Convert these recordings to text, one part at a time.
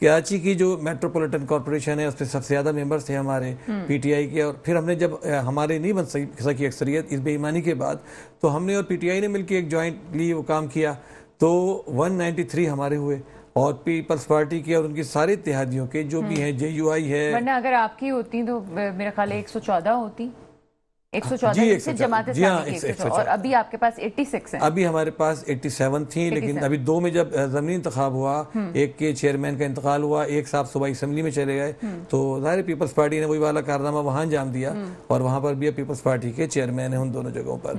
کراچی کی جو metropolitan corporation ہے اس پہ سب سے زیادہ ممبرز تھے ہمارے پی ٹی آئی کے، اور پھر ہم نے جب ہمارے نہیں بن سکی اکثریت اس بے ایمانی کے بعد، تو ہم نے اور پی ٹی آئی نے مل کے ایک جوائنٹلی وہ کام کیا، تو 193 ہمارے ہوئے، اور پیپلز پارٹی کے اور ان کی سارے اتحادیوں کے جو بھی ہیں، جے یو آئی ہے، ورنہ اگر آپ کی ہوتی تو میرا خیال ہے 114 ہوتی، 114 جی صرف جماعت اسلامی کی 114، اور ابھی آپ کے پاس 86 ہیں۔ ابھی ہمارے پاس 87 تھیں، لیکن ابھی 2 میں جب ضمنی انتخاب ہوا، ایک کے چیئرمین کا انتقال ہوا، ایک صاحب صوبائی اسمبلی میں چلے گئے، تو ظاہر پیپلز پارٹی نے وہی والا کارنامہ وہاں انجام دیا، اور وہاں پر بھی پیپلز پارٹی کے چیئرمین ہیں ان دونوں جگہوں پر۔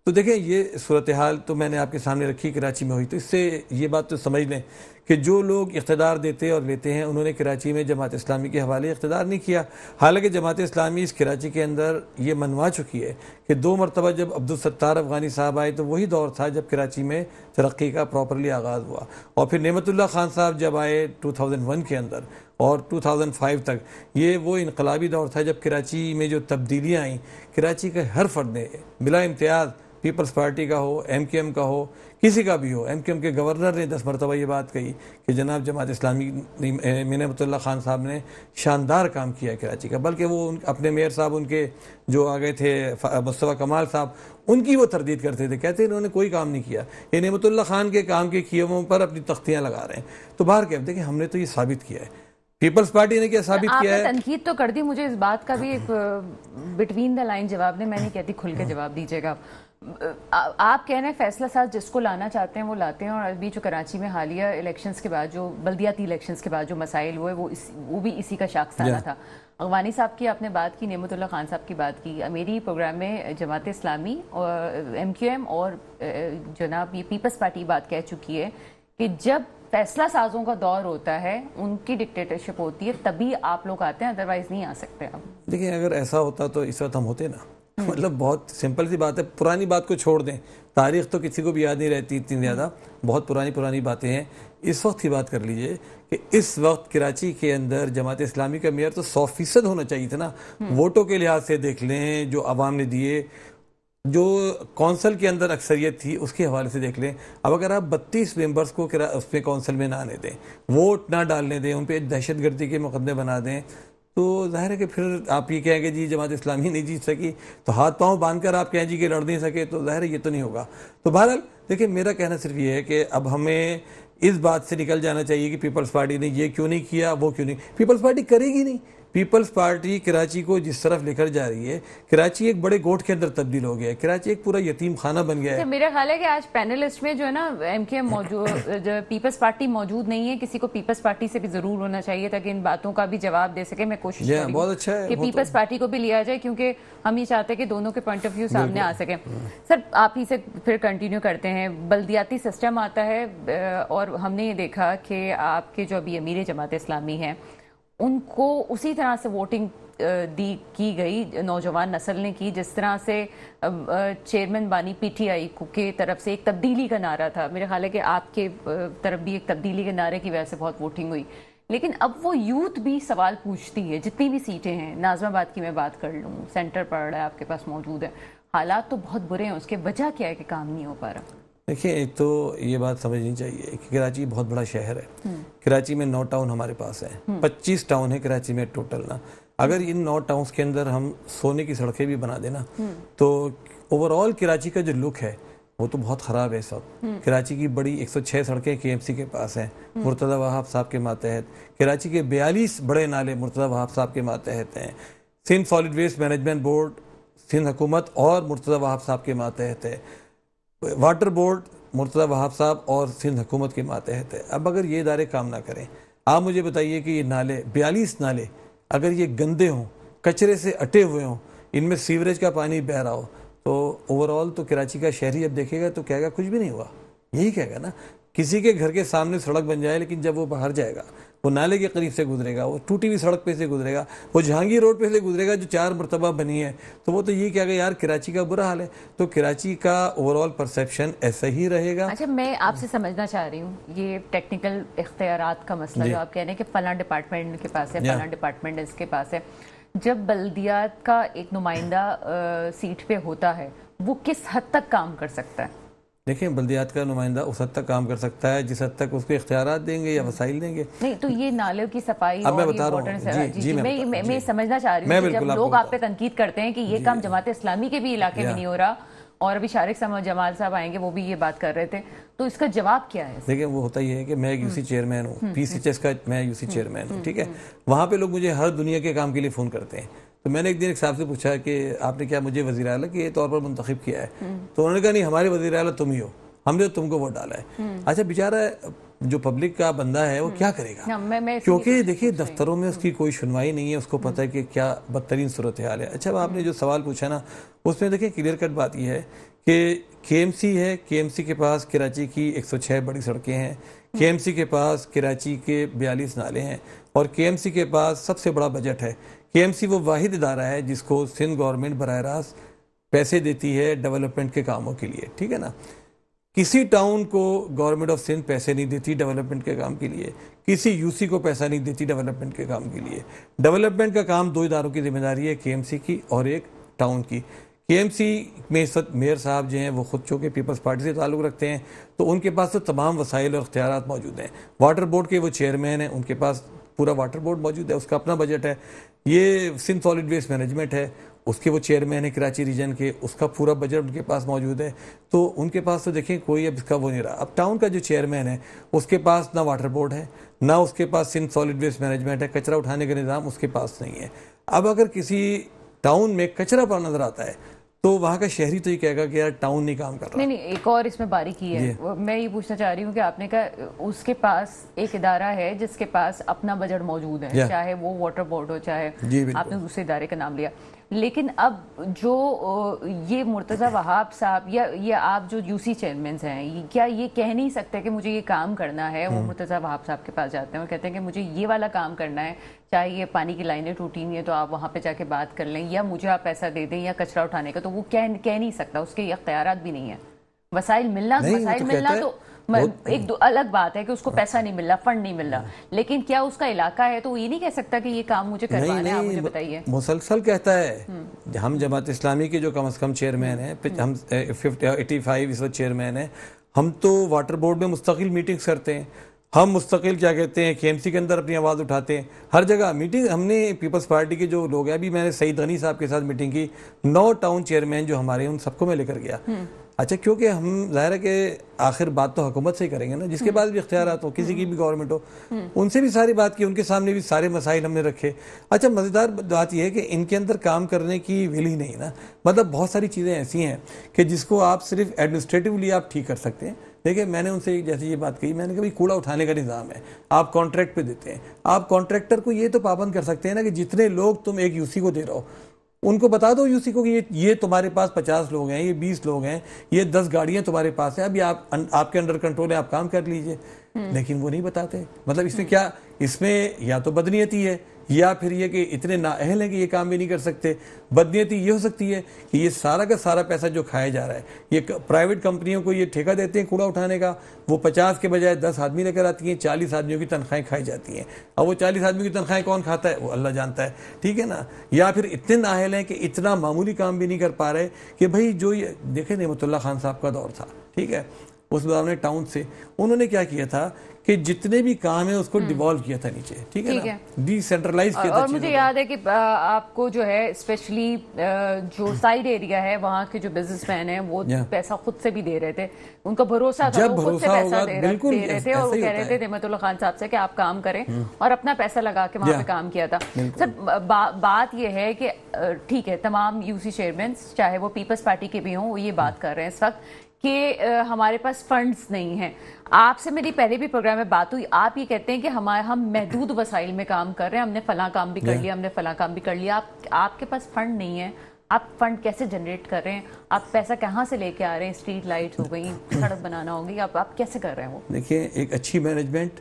تو دیکھیں یہ صورتحال تو میں نے آپ کے سامنے رکھی کراچی میں ہوئی، تو اس سے یہ بات تو سمجھ لیں کہ جو لوگ اقتدار دیتے اور لیتے ہیں انہوں نے کراچی میں جماعت اسلامی کے حوالے اقتدار نہیں کیا، حالانکہ جماعت اسلامی اس کراچی کے اندر یہ منوا چکی ہے کہ 2 مرتبہ جب عبدالستار افغانی صاحب آئے تو وہی دور تھا جب کراچی میں ترقی کا پراپرلی آغاز ہوا، اور پھر نعمت اللہ خان صاحب جب آئے 2001 کے اندر اور 2005 تک، یہ وہ انقلابی دور تھا جب کراچی میں جو تبدیلیاں آئیں، کراچی کے ہر فرد نے بلا امتیاز، پیپلز پارٹی کا ہو، ایم کیو ایم کا ہو، کسی کا بھی ہو، ایم کیو ایم کے گورنر نے 10 مرتبہ یہ بات کہی کہ جناب جماعت اسلامی نعمت اللہ خان صاحب نے شاندار کام کیا کراچی کا، بلکہ وہ اپنے میئر صاحب ان کے جو آگے تھے مصطفیٰ کمال صاحب، ان کی وہ تردید کرتے تھے، کہتے ہیں انہوں نے کوئی کام نہیں کیا، یہ نعمت اللہ خان کے کام کے کیے ہوئے پر اپنی تختیاں لگا رہے ہیں۔ تو باہر کیا دیکھیں، ہم نے تو یہ ثابت کیا ہے، پیپلز پارٹی نے کیا ثابت کیا ہے؟ آپ نے تنقید تو کر دی، مجھے اس بات کا بھی ایک بٹوین دا لائن جواب دیں، میں نہیں کہتی کھل کے جواب دیجیے گا۔ آپ کہہ رہے ہیں فیصلہ ساز جس کو لانا چاہتے ہیں وہ لاتے ہیں، اور ابھی جو کراچی میں حالیہ الیکشنز کے بعد، جو بلدیاتی الیکشنز کے بعد جو مسائل ہوئے وہ بھی اسی کا شاخسانہ تھا۔ افغانی صاحب کی آپ نے بات کی، نعمت اللہ خان صاحب کی بات کی، میری پروگرام میں جماعت اسلامی اور ایم کیو ایم اور جناب یہ پیپلز پارٹی بات کہہ چکی ہے کہ جب فیصلہ سازوں کا دور ہوتا ہے، ان کی ڈکٹیٹرشپ ہوتی ہے، تبھی آپ لوگ آتے ہیں، ادروائز نہیں آ سکتے آپ۔ دیکھیں اگر ایسا ہوتا تو اس وقت ہم ہوتے نا، مطلب بہت سمپل سی بات ہے، پرانی بات کو چھوڑ دیں، تاریخ تو کسی کو بھی یاد نہیں رہتی اتنی زیادہ، بہت پرانی باتیں ہیں، اس وقت کی بات کر لیجئے کہ اس وقت کراچی کے اندر جماعت اسلامی کا میئر تو 100% ہونا چاہیے تھا نا، ووٹوں کے لحاظ سے دیکھ لیں جو عوام نے دیے، جو کونسل کے اندر اکثریت تھی اس کے حوالے سے دیکھ لیں، اب اگر آپ 32 ممبرز کو اس میں کونسل میں نہ آنے دیں، ووٹ نہ ڈالنے دیں، ان پہ دہشت گردی کے مقدمے بنا دیں، تو ظاہر ہے کہ پھر آپ یہ کہیں کہ جی جماعت اسلامی نہیں جیت سکی، تو ہاتھ پاؤں باندھ کر آپ کہیں جی کہ لڑ نہیں سکے، تو ظاہر ہے یہ تو نہیں ہوگا۔ تو بہرحال دیکھیں میرا کہنا صرف یہ ہے کہ اب ہمیں اس بات سے نکل جانا چاہیے کہ پیپلز پارٹی نے یہ کیوں نہیں کیا، وہ کیوں نہیں، پیپلز پارٹی کرے گی نہیں۔ پیپلز پارٹی کراچی کو جس طرف لے کر جا رہی ہے، کراچی ایک بڑے گوٹھ کے اندر تبدیل ہو گیا ہے، کراچی ایک پورا یتیم خانہ بن گیا ہے۔ میرا خیال ہے کہ آج پینلسٹ میں جو ہے نا ایم کے موجود، پیپلز پارٹی موجود نہیں ہے، کسی کو پیپلز پارٹی سے بھی ضرور ہونا چاہیے تاکہ ان باتوں کا بھی جواب دے سکے۔ میں کوشش کر رہی ہوں کہ پیپلز پارٹی کو بھی لیا جائے، کیونکہ ہم یہ چاہتے ہیں کہ دونوں کے پوائنٹ آف ویو سامنے آ سکیں۔ سر آپ ہی سے پھر کنٹینیو کرتے ہیں، بلدیاتی سسٹم آتا ہے، اور ہم نے یہ دیکھا کہ آپ کے جو ابھی امیر جماعت اسلامی ہیں ان کو اسی طرح سے ووٹنگ کی گئی، نوجوان نسل نے کی، جس طرح سے چیئرمین بانی پی ٹی آئی کے طرف سے ایک تبدیلی کا نعرہ تھا۔ میرے خیال ہے کہ آپ کے طرف بھی ایک تبدیلی کے نعرے کی وجہ سے بہت ووٹنگ ہوئی، لیکن اب وہ یوتھ بھی سوال پوچھتی ہے، جتنی بھی سیٹیں ہیں، ناظم آباد کی میں بات کر لوں، سینٹر پڑ رہا ہے آپ کے پاس موجود ہے، حالات تو بہت برے ہیں، اس کے وجہ کیا ہے کہ کام نہیں ہو پا رہا؟ دیکھیں ایک تو یہ بات سمجھنی چاہیے کہ کراچی بہت بڑا شہر ہے، کراچی میں 9 ٹاؤن ہمارے پاس ہیں، 25 ٹاؤن ہے کراچی میں ٹوٹل نا، اگر ان 9 ٹاؤنز کے اندر ہم سونے کی سڑکیں بھی بنا دینا تو اوورآل کراچی کا جو لک ہے وہ تو بہت خراب ہے اس وقت۔ کراچی کی بڑی 106 سڑکیں کے ایم سی کے پاس ہیں، مرتضی وہاب صاحب کے ماتحت، کراچی کے 42 بڑے نالے مرتضی وہاب صاحب کے ماتحت ہیں، Sindh solid waste management board Sindh حکومت اور مرتضی وہاب صاحب کے ماتحت ہے، واٹر بورڈ مرتضی وہاب صاحب اور سندھ حکومت کے ماتحت ہے۔ اب اگر یہ ادارے کام نہ کریں، آپ مجھے بتائیے کہ یہ نالے 42 نالے اگر یہ گندے ہوں، کچرے سے اٹے ہوئے ہوں، ان میں سیوریج کا پانی بہہ رہا ہو، تو اوورآل تو کراچی کا شہری اب دیکھے گا تو کہے گا کچھ بھی نہیں ہوا، یہی کہے گا نا۔ کسی کے گھر کے سامنے سڑک بن جائے لیکن جب وہ باہر جائے گا، وہ نالے کے قریب سے گزرے گا، وہ ٹوٹی ہوئی سڑک پہ سے گزرے گا، وہ جہانگیر روڈ پہ سے گزرے گا جو 4 مرتبہ بنی ہے، تو وہ تو یہ کہے گا یار کراچی کا برا حال ہے۔ تو کراچی کا اوورآل پرسیپشن ایسا ہی رہے گا۔ اچھا میں آپ سے سمجھنا چاہ رہی ہوں یہ ٹیکنیکل اختیارات کا مسئلہ جو آپ کہہ رہے ہیں کہ فلاں ڈپارٹمنٹ کے پاس ہے، فلاں ڈپارٹمنٹ اس کے پاس ہے، جب بلدیات کا ایک نمائندہ سیٹ پہ ہوتا ہے وہ کس حد تک کام کر سکتا ہے؟ دیکھیں بلدیات کا نمائندہ اس حد تک کام کر سکتا ہے جس حد تک اس کو اختیارات دیں گے یا وسائل دیں گے. نہیں تو یہ نالوں کی صفائی اب میں اور بتا رہا ہوں میں سمجھنا چاہ رہی ہوں کہ جب لوگ آپ پہ تنقید کرتے ہیں کہ یہ کام جماعت اسلامی کے بھی علاقے میں نہیں ہو رہا، اور ابھی شارق جمال صاحب آئیں گے وہ بھی یہ بات کر رہے تھے، تو اس کا جواب کیا ہے؟ دیکھیں وہ ہوتا یہ ہے کہ میں ایک یو سی چیئرمین ہوں، پی سی چیس کا میں یو سی چیئرمین ہوں، ٹھیک ہے. وہاں پہ لوگ مجھے ہر دنیا کے کام کے لیے فون کرتے ہیں. تو میں نے ایک دن ایک صاحب سے پوچھا کہ آپ نے کیا مجھے وزیر اعلیٰ کے طور پر منتخب کیا ہے؟ تو انہوں نے کہا نہیں، ہمارے وزیر اعلیٰ تم ہی ہو، ہم نے تم کو ووٹ ڈالا ہے. اچھا بیچارہ جو پبلک کا بندہ ہے وہ کیا کرے گا؟ کیونکہ دیکھیے دفتروں میں اس کی کوئی سنوائی نہیں ہے، اس کو پتہ ہے کہ کیا بدترین صورتحال ہے. اچھا آپ نے جو سوال پوچھا نا اس میں دیکھیں کلیئر کٹ بات یہ ہے کہ کے ایم سی ہے، کے ایم سی کے پاس کراچی کی 106 بڑی سڑکیں ہیں، کے ایم سی کے پاس کراچی کے 42 نالے ہیں، اور کے ایم سی کے پاس سب سے بڑا بجٹ ہے. کے ایم سی وہ واحد ادارہ ہے جس کو سندھ گورنمنٹ براہ راست پیسے دیتی ہے ڈیولپمنٹ کے کاموں کے لیے، ٹھیک ہے نا. کسی ٹاؤن کو گورنمنٹ آف سندھ پیسے نہیں دیتی ڈیولپمنٹ کے کام کے لیے، کسی یو سی کو پیسہ نہیں دیتی ڈیولپمنٹ کے کام کے لیے. ڈیولپمنٹ کا کام دو اداروں کی ذمہ داری ہے، کے ایم سی کی اور ایک ٹاؤن کی. کے ایم سی میں اس وقت میئر صاحب جو ہیں وہ خود چونکہ پیپلز پارٹی سے تعلق رکھتے ہیں تو ان کے پاس تو تمام وسائل اور اختیارات موجود ہیں. واٹر بورڈ کے وہ چیئرمین ہیں، ان کے پاس پورا واٹر بورڈ موجود ہے، اس کا اپنا بجٹ ہے. یہ سندھ سالڈ ویسٹ مینجمنٹ ہے، اس کے وہ چیئرمین ہیں کراچی ریجن کے، اس کا پورا بجٹ ان کے پاس موجود ہے. تو ان کے پاس تو دیکھیں کوئی اب اس کا وہ نہیں رہا. اب ٹاؤن کا جو چیئرمین ہے اس کے پاس نہ واٹر بورڈ ہے، نہ اس کے پاس سندھ سالڈ ویسٹ مینجمنٹ ہے، کچرا اٹھانے کا نظام اس کے پاس نہیں ہے. اب اگر کسی ٹاؤن میں کچرا پڑا نظر آتا ہے تو وہاں کا شہری تو یہ کہے گا کہ یار ٹاؤن نہیں کام کر رہا. نہیں ایک اور اس میں باریکی ہے، میں یہ پوچھنا چاہ رہی ہوں کہ آپ نے کہا اس کے پاس ایک ادارہ ہے جس کے پاس اپنا بجٹ موجود ہے، چاہے وہ واٹر بورڈ ہو چاہے آپ نے دوسرے ادارے کا نام لیا. لیکن اب جو یہ مرتضی وہاب صاحب یا یہ آپ جو یو سی چیئرمینز ہیں، کیا یہ کہہ نہیں سکتے کہ مجھے یہ کام کرنا ہے؟ وہ مرتضی وہاب صاحب کے پاس جاتے ہیں اور کہتے ہیں کہ مجھے یہ والا کام کرنا ہے، چاہے یہ پانی کی لائنیں ٹوٹی ہوئی ہیں تو آپ وہاں پہ جا کے بات کر لیں، یا مجھے آپ پیسہ دے دیں یا کچرا اٹھانے کا. تو وہ کہہ نہیں سکتا، اس کے یہ اختیارات بھی نہیں ہیں. وسائل ملنا تو ایک دو الگ بات ہے کہ اس کو پیسہ نہیں مل رہا، فنڈ نہیں مل رہا، لیکن کیا اس کا علاقہ ہے تو وہ یہ نہیں کہہ سکتا کہ یہ کام مجھے کروانا ہے؟ آپ مجھے بتائیے. مسلسل کہتا ہے. ہم جماعت اسلامی کے جو کم از کم چیئرمین ہیں، ہم 85 اس وقت چیئرمین ہیں، ہم تو واٹر بورڈ میں مستقل میٹنگز کرتے ہیں. ہم مستقل کیا کہتے ہیں کے ایم سی کے اندر اپنی آواز اٹھاتے ہیں، ہر جگہ میٹنگ. ہم نے پیپلز پارٹی کے جو لوگ ہیں، ابھی میں نے سعید غنی صاحب کے ساتھ میٹنگ کی، 9 ٹاؤن چیئرمین جو ہمارے ہیں ان سب کو میں لے کر گیا. اچھا کیونکہ ہم ظاہر ہے کہ آخر بات تو حکومت سے ہی کریں گے نا، جس کے پاس بھی اختیارات ہو، کسی کی بھی گورنمنٹ ہو، ان سے بھی ساری بات کی، ان کے سامنے بھی سارے مسائل ہم نے رکھے. اچھا مزیدار بات یہ ہے کہ ان کے اندر کام کرنے کی ویل ہی نہیں نا. مطلب بہت ساری چیزیں ایسی ہیں کہ جس کو آپ صرف ایڈمنسٹریٹولی آپ ٹھیک کر سکتے ہیں. دیکھیں میں نے ان سے جیسے یہ بات کہی، میں نے کہا بھائی کوڑا اٹھانے کا نظام ہے، آپ کانٹریکٹ پہ دیتے ہیں، آپ کانٹریکٹر کو یہ تو پابند کر سکتے ہیں نا کہ جتنے لوگ تم ایک یو سی کو دے رہے ہو ان کو بتا دو یو سی کو کہ یہ تمہارے پاس 50 لوگ ہیں، یہ 20 لوگ ہیں، یہ 10 گاڑیاں تمہارے پاس ہیں، ابھی آپ کے انڈر کنٹرول ہے، آپ کام کر لیجئے. لیکن وہ نہیں بتاتے. مطلب اس میں کیا، اس میں یا تو بدنیتی ہے یا پھر یہ کہ اتنے نااہل ہیں کہ یہ کام بھی نہیں کر سکتے. بدنیتی یہ ہو سکتی ہے کہ یہ سارا کا سارا پیسہ جو کھایا جا رہا ہے، یہ پرائیویٹ کمپنیوں کو یہ ٹھیکہ دیتے ہیں کوڑا اٹھانے کا، وہ 50 کے بجائے 10 آدمی لے کر آتی ہیں، 40 آدمیوں کی تنخواہیں کھائی جاتی ہیں. اب وہ 40 آدمیوں کی تنخواہیں کون کھاتا ہے وہ اللہ جانتا ہے، ٹھیک ہے نا. یا پھر اتنے نااہل ہیں کہ اتنا معمولی کام بھی نہیں کر پا رہے کہ بھائی جو یہ دیکھیں نعمت اللہ خان صاحب کا دور تھا، ٹھیک ہے، اس دور میں ٹاؤن سے انہوں نے کیا کیا تھا کہ جتنے بھی کام ہیں اس کو ڈیوالو کیا تھا نیچے، ٹھیک ہے نا، ڈی سینٹرلائز کیا تھا. اور مجھے یاد ہے کہ آپ کو جو ہے اسپیشلی جو سائیڈ ایریا ہے وہاں کے جو بزنس مین ہیں وہ پیسہ خود سے بھی دے رہے تھے، ان کا بھروسہ تھا، وہ خود سے پیسہ دے رہے تھے اور وہ کہہ رہے تھے نعمت اللہ خان صاحب سے کہ آپ کام کریں، اور اپنا پیسہ لگا کے وہاں پہ کام کیا تھا. سر بات یہ ہے کہ ٹھیک ہے تمام یو سی چیئرمینس چاہے وہ پیپلز پارٹی کے بھی ہوں وہ یہ بات کر رہے ہیں اس وقت کہ ہمارے پاس فنڈز نہیں ہیں. آپ سے میری پہلے بھی پروگرام میں بات ہوئی، آپ یہ کہتے ہیں کہ ہم محدود وسائل میں کام کر رہے ہیں، ہم نے فلاں کام بھی کر لیا، ہم نے فلاں کام بھی کر لیا. آپ کے پاس فنڈ نہیں ہے، آپ فنڈ کیسے جنریٹ کر رہے ہیں؟ آپ پیسہ کہاں سے لے کے آ رہے ہیں؟ اسٹریٹ لائٹس ہو گئی، سڑک بنانا ہوگی، آپ کیسے کر رہے ہیں وہ؟ دیکھیں ایک اچھی مینجمنٹ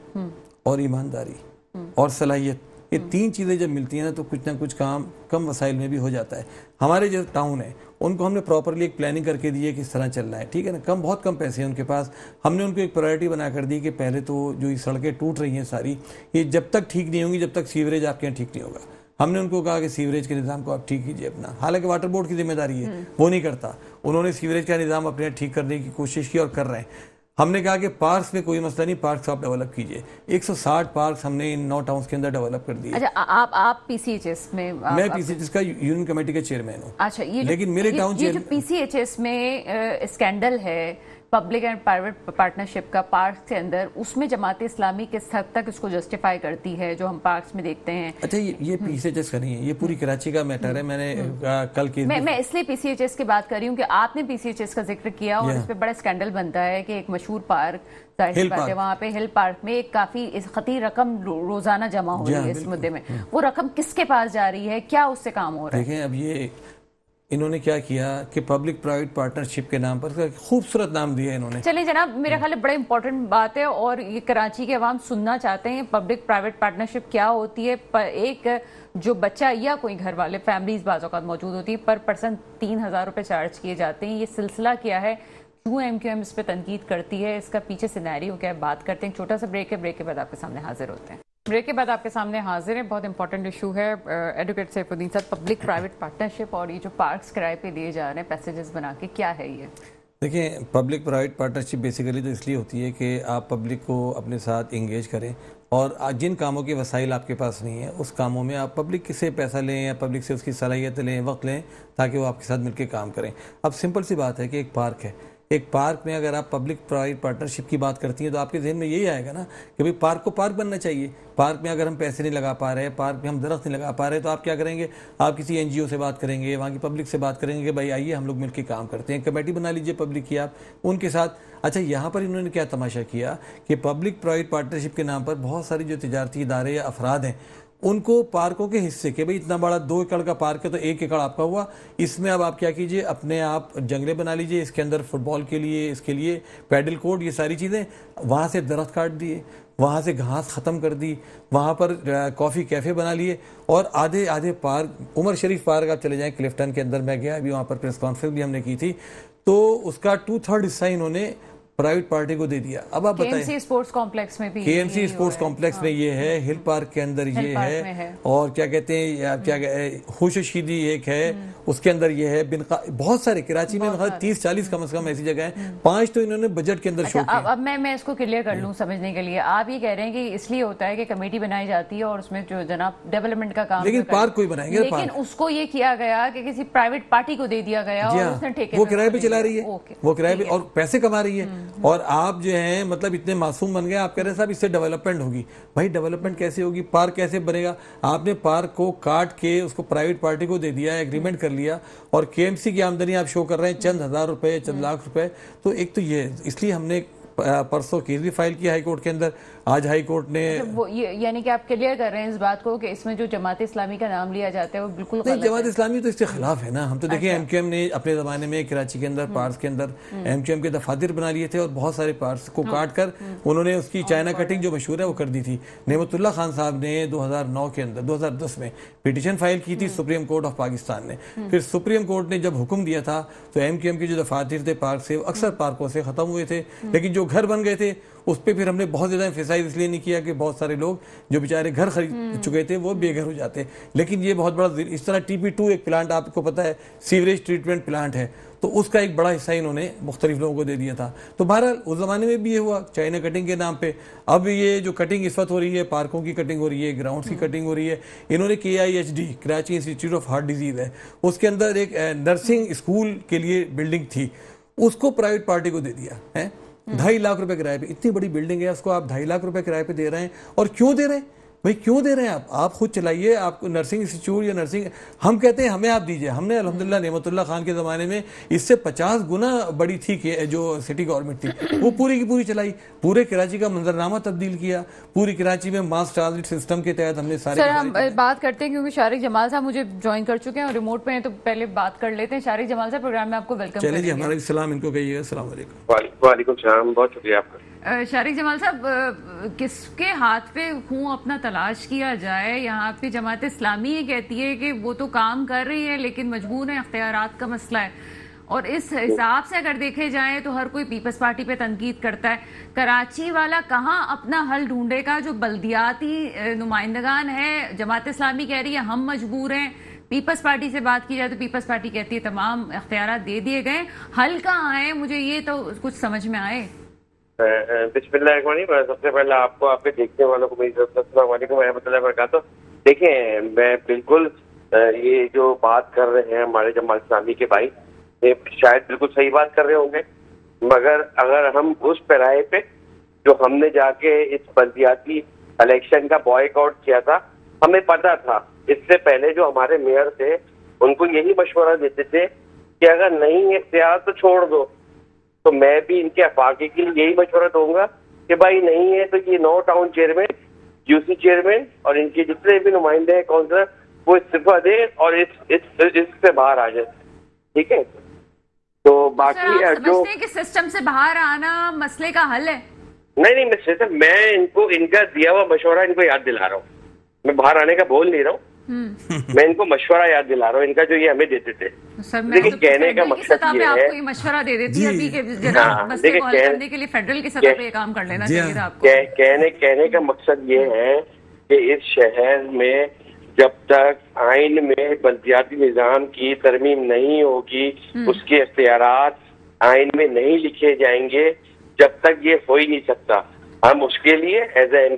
اور ایمانداری اور صلاحیت، یہ 3 چیزیں جب ملتی ہیں نا تو کچھ نہ کچھ کام کم وسائل میں بھی ہو جاتا ہے. ہمارے جو ٹاؤن ہے ان کو ہم نے پراپرلی ایک پلاننگ کر کے دی ہے کہ اس طرح چل رہا ہے، ٹھیک ہے نا. بہت کم پیسے ہیں ان کے پاس. ہم نے ان کو ایک پرائرٹی بنا کر دی کہ پہلے تو جو یہ سڑکیں ٹوٹ رہی ہیں ساری، یہ جب تک ٹھیک نہیں ہوں گی جب تک سیوریج آپ کے یہاں ٹھیک نہیں ہوگا. ہم نے ان کو کہا کہ سیوریج کے نظام کو آپ ٹھیک کیجیے اپنا، حالانکہ واٹر بورڈ کی ذمہ داری ہے، وہ نہیں کرتا. انہوں نے سیوریج کا نظام اپنے ٹھیک کرنے کی کوشش کی اور کر رہے ہیں. ہم نے کہا کہ پارکس میں کوئی مسئلہ نہیں، پارکس آپ ڈیولپ کیجئے. 160 پارکس ہم نے ان 9 ٹاؤنز کے اندر ڈیولپ کر دیے. اچھا آپ پی سی ایچ ایس میں؟ میں پی سی ایچ ایس کا یونین کمیٹی کا چیئرمین ہوں. اچھا، لیکن میرے ٹاؤن یہ جو پی سی ایچ ایس میں اسکینڈل ہے پبلک اینڈ پرائیویٹ پارٹنرشپ کا پارکس کے اندر، اس میں جماعت اسلامی کس حد تک اس کو جسٹیفائی کرتی ہے جو ہم پارکس میں دیکھتے ہیں؟ اچھا، یہ پی سی ایچ ایس کا نہیں ہے، یہ پوری کراچی کا میٹر ہے. میں نے کل کی میں اس لیے پی سی ایچ ایس کی بات کر رہی ہوں کہ آپ نے پی سی ایچ ایس کا ذکر کیا اور اس پہ بڑا اسکینڈل بنتا ہے کہ ایک مشہور پارک، ظاہر سی بات ہے وہاں پہ ہل پارک میں ایک کافی خطیر رقم روزانہ جمع ہو رہی ہے اس مدعے میں. وہ رقم کس کے پاس جا رہی ہے؟ کیا اس سے کام ہو رہا ہے؟ دیکھیں، اب یہ انہوں نے کیا کیا کہ پبلک پرائیویٹ پارٹنرشپ کے نام پر خوبصورت نام دیا انہوں نے. چلیں جناب، میرے خیال ہے بڑے امپورٹنٹ بات ہے اور یہ کراچی کے عوام سننا چاہتے ہیں پبلک پرائیویٹ پارٹنرشپ کیا ہوتی ہے. ایک جو بچہ یا کوئی گھر والے فیملیز بعض اوقات موجود ہوتی ہے، پر پرسن 3,000 روپے چارج کیے جاتے ہیں. یہ سلسلہ کیا ہے؟ کیوں ایم کیو ایم اس پہ تنقید کرتی ہے؟ اس کا پیچھے سینیریو کیا ہے؟ بات کرتے ہیں. چھوٹا سا بریک ہے، بریک کے بعد آپ کے سامنے حاضر ہوتے ہیں. بریک کے بعد آپ کے سامنے حاضر ہے. بہت امپورٹنٹ ایشو ہے ایڈوکیٹ سیف الدین صاحب، پبلک پرائیویٹ پارٹنرشپ اور یہ جو پارکس کرائے پہ دیے جا رہے ہیں پیسیجز بنا کے، کیا ہے یہ؟ دیکھیں، پبلک پرائیویٹ پارٹنرشپ بیسیکلی تو اس لیے ہوتی ہے کہ آپ پبلک کو اپنے ساتھ انگیج کریں اور جن کاموں کے وسائل آپ کے پاس نہیں ہیں اس کاموں میں آپ پبلک سے پیسہ لیں یا پبلک سے اس کی صلاحیت لیں، وقت لیں، تاکہ وہ آپ کے ساتھ مل کے کام کریں. اب سمپل سی بات ہے کہ ایک پارک ہے، ایک پارک میں اگر آپ پبلک پرائیویٹ پارٹنرشپ کی بات کرتی ہیں تو آپ کے ذہن میں یہی آئے گا نا کہ بھئی پارک کو پارک بننا چاہیے. پارک میں اگر ہم پیسے نہیں لگا پا رہے، پارک میں ہم درخت نہیں لگا پا رہے، تو آپ کیا کریں گے؟ آپ کسی این جی او سے بات کریں گے، وہاں کی پبلک سے بات کریں گے کہ بھائی آئیے ہم لوگ مل کے کام کرتے ہیں. کمیٹی بنا لیجئے پبلک کی آپ ان کے ساتھ. اچھا، یہاں پر انہوں نے کیا تماشا کیا کہ پبلک پرائیویٹ پارٹنرشپ کے نام پر بہت ساری جو تجارتی ادارے یا افراد ہیں ان کو پارکوں کے حصے کہ بھئی اتنا بڑا 2 ایکڑ کا پارک ہے تو 1 ایکڑ آپ کا ہوا، اس میں اب آپ کیا کیجئے، اپنے آپ جنگلے بنا لیجئے، اس کے اندر فٹ بال کے لیے، اس کے لیے پیڈل کورٹ، یہ ساری چیزیں. وہاں سے درخت کاٹ دیے، وہاں سے گھاس ختم کر دی، وہاں پر کافی کیفے بنا لیے اور آدھے پارک، عمر شریف پارک آپ چلے جائیں کلفٹن کے اندر، میں گیا ابھی وہاں پر پریس کانفرنس بھی ہم نے کی تھی، تو اس کا 2/3 حصہ انہوں نے پرائیویٹ پارٹی کو دے دیا. اب آپ بتائیں، کے ایم سی اسپورٹس کمپلیکس میں بھی، کے ایم سی اسپورٹس کمپلیکس میں یہ ہے، ہل پارک کے اندر یہ ہے، اور کیا کہتے ہیں، کیا ہوش و شیدی ایک ہے، اس کے اندر یہ ہے، بہت سارے کراچی میں 30-40 کم از کم ایسی جگہ ہیں. 5 تو انہوں نے بجٹ کے اندر شو کیا. اب میں اس کو کلیئر کر لوں سمجھنے کے لیے. آپ یہ کہہ رہے ہیں کہ اس لیے ہوتا ہے کہ کمیٹی بنائی جاتی ہے اور اس میں جو جناب ڈیولپمنٹ کا کام، لیکن پارک کوئی بنائیں گے، لیکن اس کو یہ کیا گیا کہ کسی پرائیویٹ پارٹی کو دے دیا گیا اور اس نے ٹھیکے وہ کرائے پہ چلا رہی ہے، وہ کرائے پہ اور پیسے کما رہی ہے. اور آپ جو ہیں مطلب اتنے معصوم بن گئے، آپ کہہ رہے ہیں صاحب اس سے ڈیولپمنٹ ہوگی. بھائی ڈیولپمنٹ کیسے ہوگی؟ پارک کیسے بنے گا؟ آپ نے پارک کو کاٹ کے اس کو پرائیویٹ پارٹی کو دے دیا، ایگریمنٹ کر لیا، اور کے ایم سی کی آمدنی آپ شو کر رہے ہیں چند ہزار روپے، چند لاکھ روپے. تو ایک تو یہ، اس لیے ہم نے پرسوں کیس بھی فائل کیا ہائی کورٹ کے اندر. آج ہائی کورٹ نے یعنی کہ آپ کلیئر کر رہے ہیں اس بات کو کہ اس میں جو جماعت اسلامی کا نام لیا جاتا ہے وہ بالکل غلط ہے. جماعت اسلامی تو اس کے خلاف ہے نا. ہم تو دیکھیں ایم کیو ایم نے اپنے زمانے میں کراچی کے اندر پارکس کے اندر ایم کیو ایم کے دفاتر بنا لیے تھے اور بہت سارے پارکس کو کاٹ کر انہوں نے اس کی چائنا کٹنگ جو مشہور ہے وہ کر دی تھی. نعمت اللہ خان صاحب نے 2009 کے اندر 2010 میں پیٹیشن فائل کی تھی سپریم کورٹ آف پاکستان نے. پھر سپریم کورٹ نے جب حکم دیا تھا تو ایم کیو ایم کے جو دفاتر تھے پارک سے اکثر پارکوں سے ختم ہوئے تھے، لیکن جو گھر بن گئے تھے اس پہ پھر ہم نے بہت زیادہ ایمفیسائز اس لیے نہیں کیا کہ بہت سارے لوگ جو بیچارے گھر خرید چکے تھے وہ بے گھر ہو جاتے. لیکن یہ بہت بڑا اس طرح TP2 ایک پلانٹ آپ کو پتہ ہے سیوریج ٹریٹمنٹ پلانٹ ہے، تو اس کا ایک بڑا حصہ انہوں نے مختلف لوگوں کو دے دیا تھا. تو بہرحال اس زمانے میں بھی یہ ہوا چائنا کٹنگ کے نام پہ. اب یہ جو کٹنگ اس وقت ہو رہی ہے، پارکوں کی کٹنگ ہو رہی ہے، گراؤنڈز کی کٹنگ ہو رہی ہے. انہوں نے KIHD Karachi institute of heart disease ہے، اس کے اندر ایک نرسنگ اسکول کے لیے بلڈنگ تھی، اس کو پرائیویٹ پارٹی کو دے دیا ہے. 2.5 لاکھ روپے کرائے پہ. اتنی بڑی بلڈنگ ہے، اس کو آپ 2.5 لاکھ روپے کرائے پہ دے رہے ہیں. اور کیوں دے رہے ہیں بھائی؟ کیوں دے رہے ہیں آپ خود چلائیے. آپ کو نرسنگ انسٹیٹیوٹ یا نرسنگ، ہم کہتے ہیں ہمیں آپ دیجئے. ہم نے الحمدللہ نعمت اللہ خان کے زمانے میں اس سے 50 گنا بڑی تھی کہ جو سٹی گورنمنٹ تھی وہ پوری کی پوری چلائی، پورے کراچی کا منظرنامہ تبدیل کیا، پوری کراچی میں ماس ٹرانزٹ سسٹم کے تحت ہم نے سارے. سر ہم بات کرتے ہیں کیونکہ شارق جمال صاحب مجھے جوائن کر چکے ہیں اور ریموٹ پہ ہیں، تو پہلے بات کر لیتے ہیں. شارق جمال صاحب پروگرام میں آپ کو ویلکم. چلیں جی، ہمارا سلام ان کو کہیے گا. السلام علیکم. وعلیکم السلام، بہت شکریہ آپ کا. شارق جمال صاحب، کس کے ہاتھ پہ خون اپنا تلاش کیا جائے؟ یہاں پہ جماعت اسلامی یہ کہتی ہے کہ وہ تو کام کر رہی ہے لیکن مجبور ہے، اختیارات کا مسئلہ ہے، اور اس حساب سے اگر دیکھے جائیں تو ہر کوئی پیپلز پارٹی پہ تنقید کرتا ہے. کراچی والا کہاں اپنا حل ڈھونڈے گا؟ جو بلدیاتی نمائندگان ہے جماعت اسلامی کہہ رہی ہے ہم مجبور ہیں. پیپلز پارٹی سے بات کی جائے تو پیپلز پارٹی کہتی ہے تمام اختیارات دے دیے گئے. حل کہاں ہے؟ مجھے یہ تو کچھ سمجھ میں آئے. بسم اللہ الرحمن الرحیم. سب سے پہلے آپ کو، آپ کے دیکھنے والوں کو میری طرف سے السلام علیکم ورحمۃ اللہ وبرکاتہ. دیکھیں، میں بالکل یہ جو بات کر رہے ہیں ہمارے جماعت اسلامی کے بھائی، یہ شاید بالکل صحیح بات کر رہے ہوں گے، مگر اگر ہم اس پیرائے پہ جو ہم نے جا کے اس بلدیاتی الیکشن کا بوائک آؤٹ کیا تھا، ہمیں پتا تھا اس سے پہلے جو ہمارے میئر تھے ان کو یہی مشورہ دیتے تھے کہ اگر نہیں اختیار تو چھوڑ دو. تو میں بھی ان کے افاقے کے لیے یہی مشورہ دوں گا کہ بھائی نہیں ہے تو یہ 9 town chairman, U C chairman اور ان کے جتنے بھی نمائندے ہیں کونسلر، وہ استعفیٰ دے اور اس سے باہر آ جائے. ٹھیک ہے؟ تو باقی جو کہ سسٹم سے باہر آنا مسئلے کا حل ہے. نہیں، میں ان کا دیا ہوا مشورہ ان کو یاد دلا رہا ہوں. میں باہر آنے کا بول نہیں رہا ہوں، میں ان کو مشورہ یاد دلا رہا ہوں ان کا جو یہ ہمیں دیتے تھے. لیکن کہنے کا مقصد یہ ہے، آپ کو یہ مشورہ دے دیتی ہے ابھی کہ جناب مسئلے کو حل کرنے کے لیے فیڈرل کی سطح پہ یہ کام کر لینا چاہیے تھا آپ کو. کہنے کا مقصد یہ ہے کہ اس شہر میں جب تک آئین میں بلدیاتی نظام کی ترمیم نہیں ہوگی، اس کے اختیارات آئین میں نہیں لکھے جائیں گے، جب تک یہ ہو ہی نہیں سکتا. ہم اس کے لیے ایز اے ایم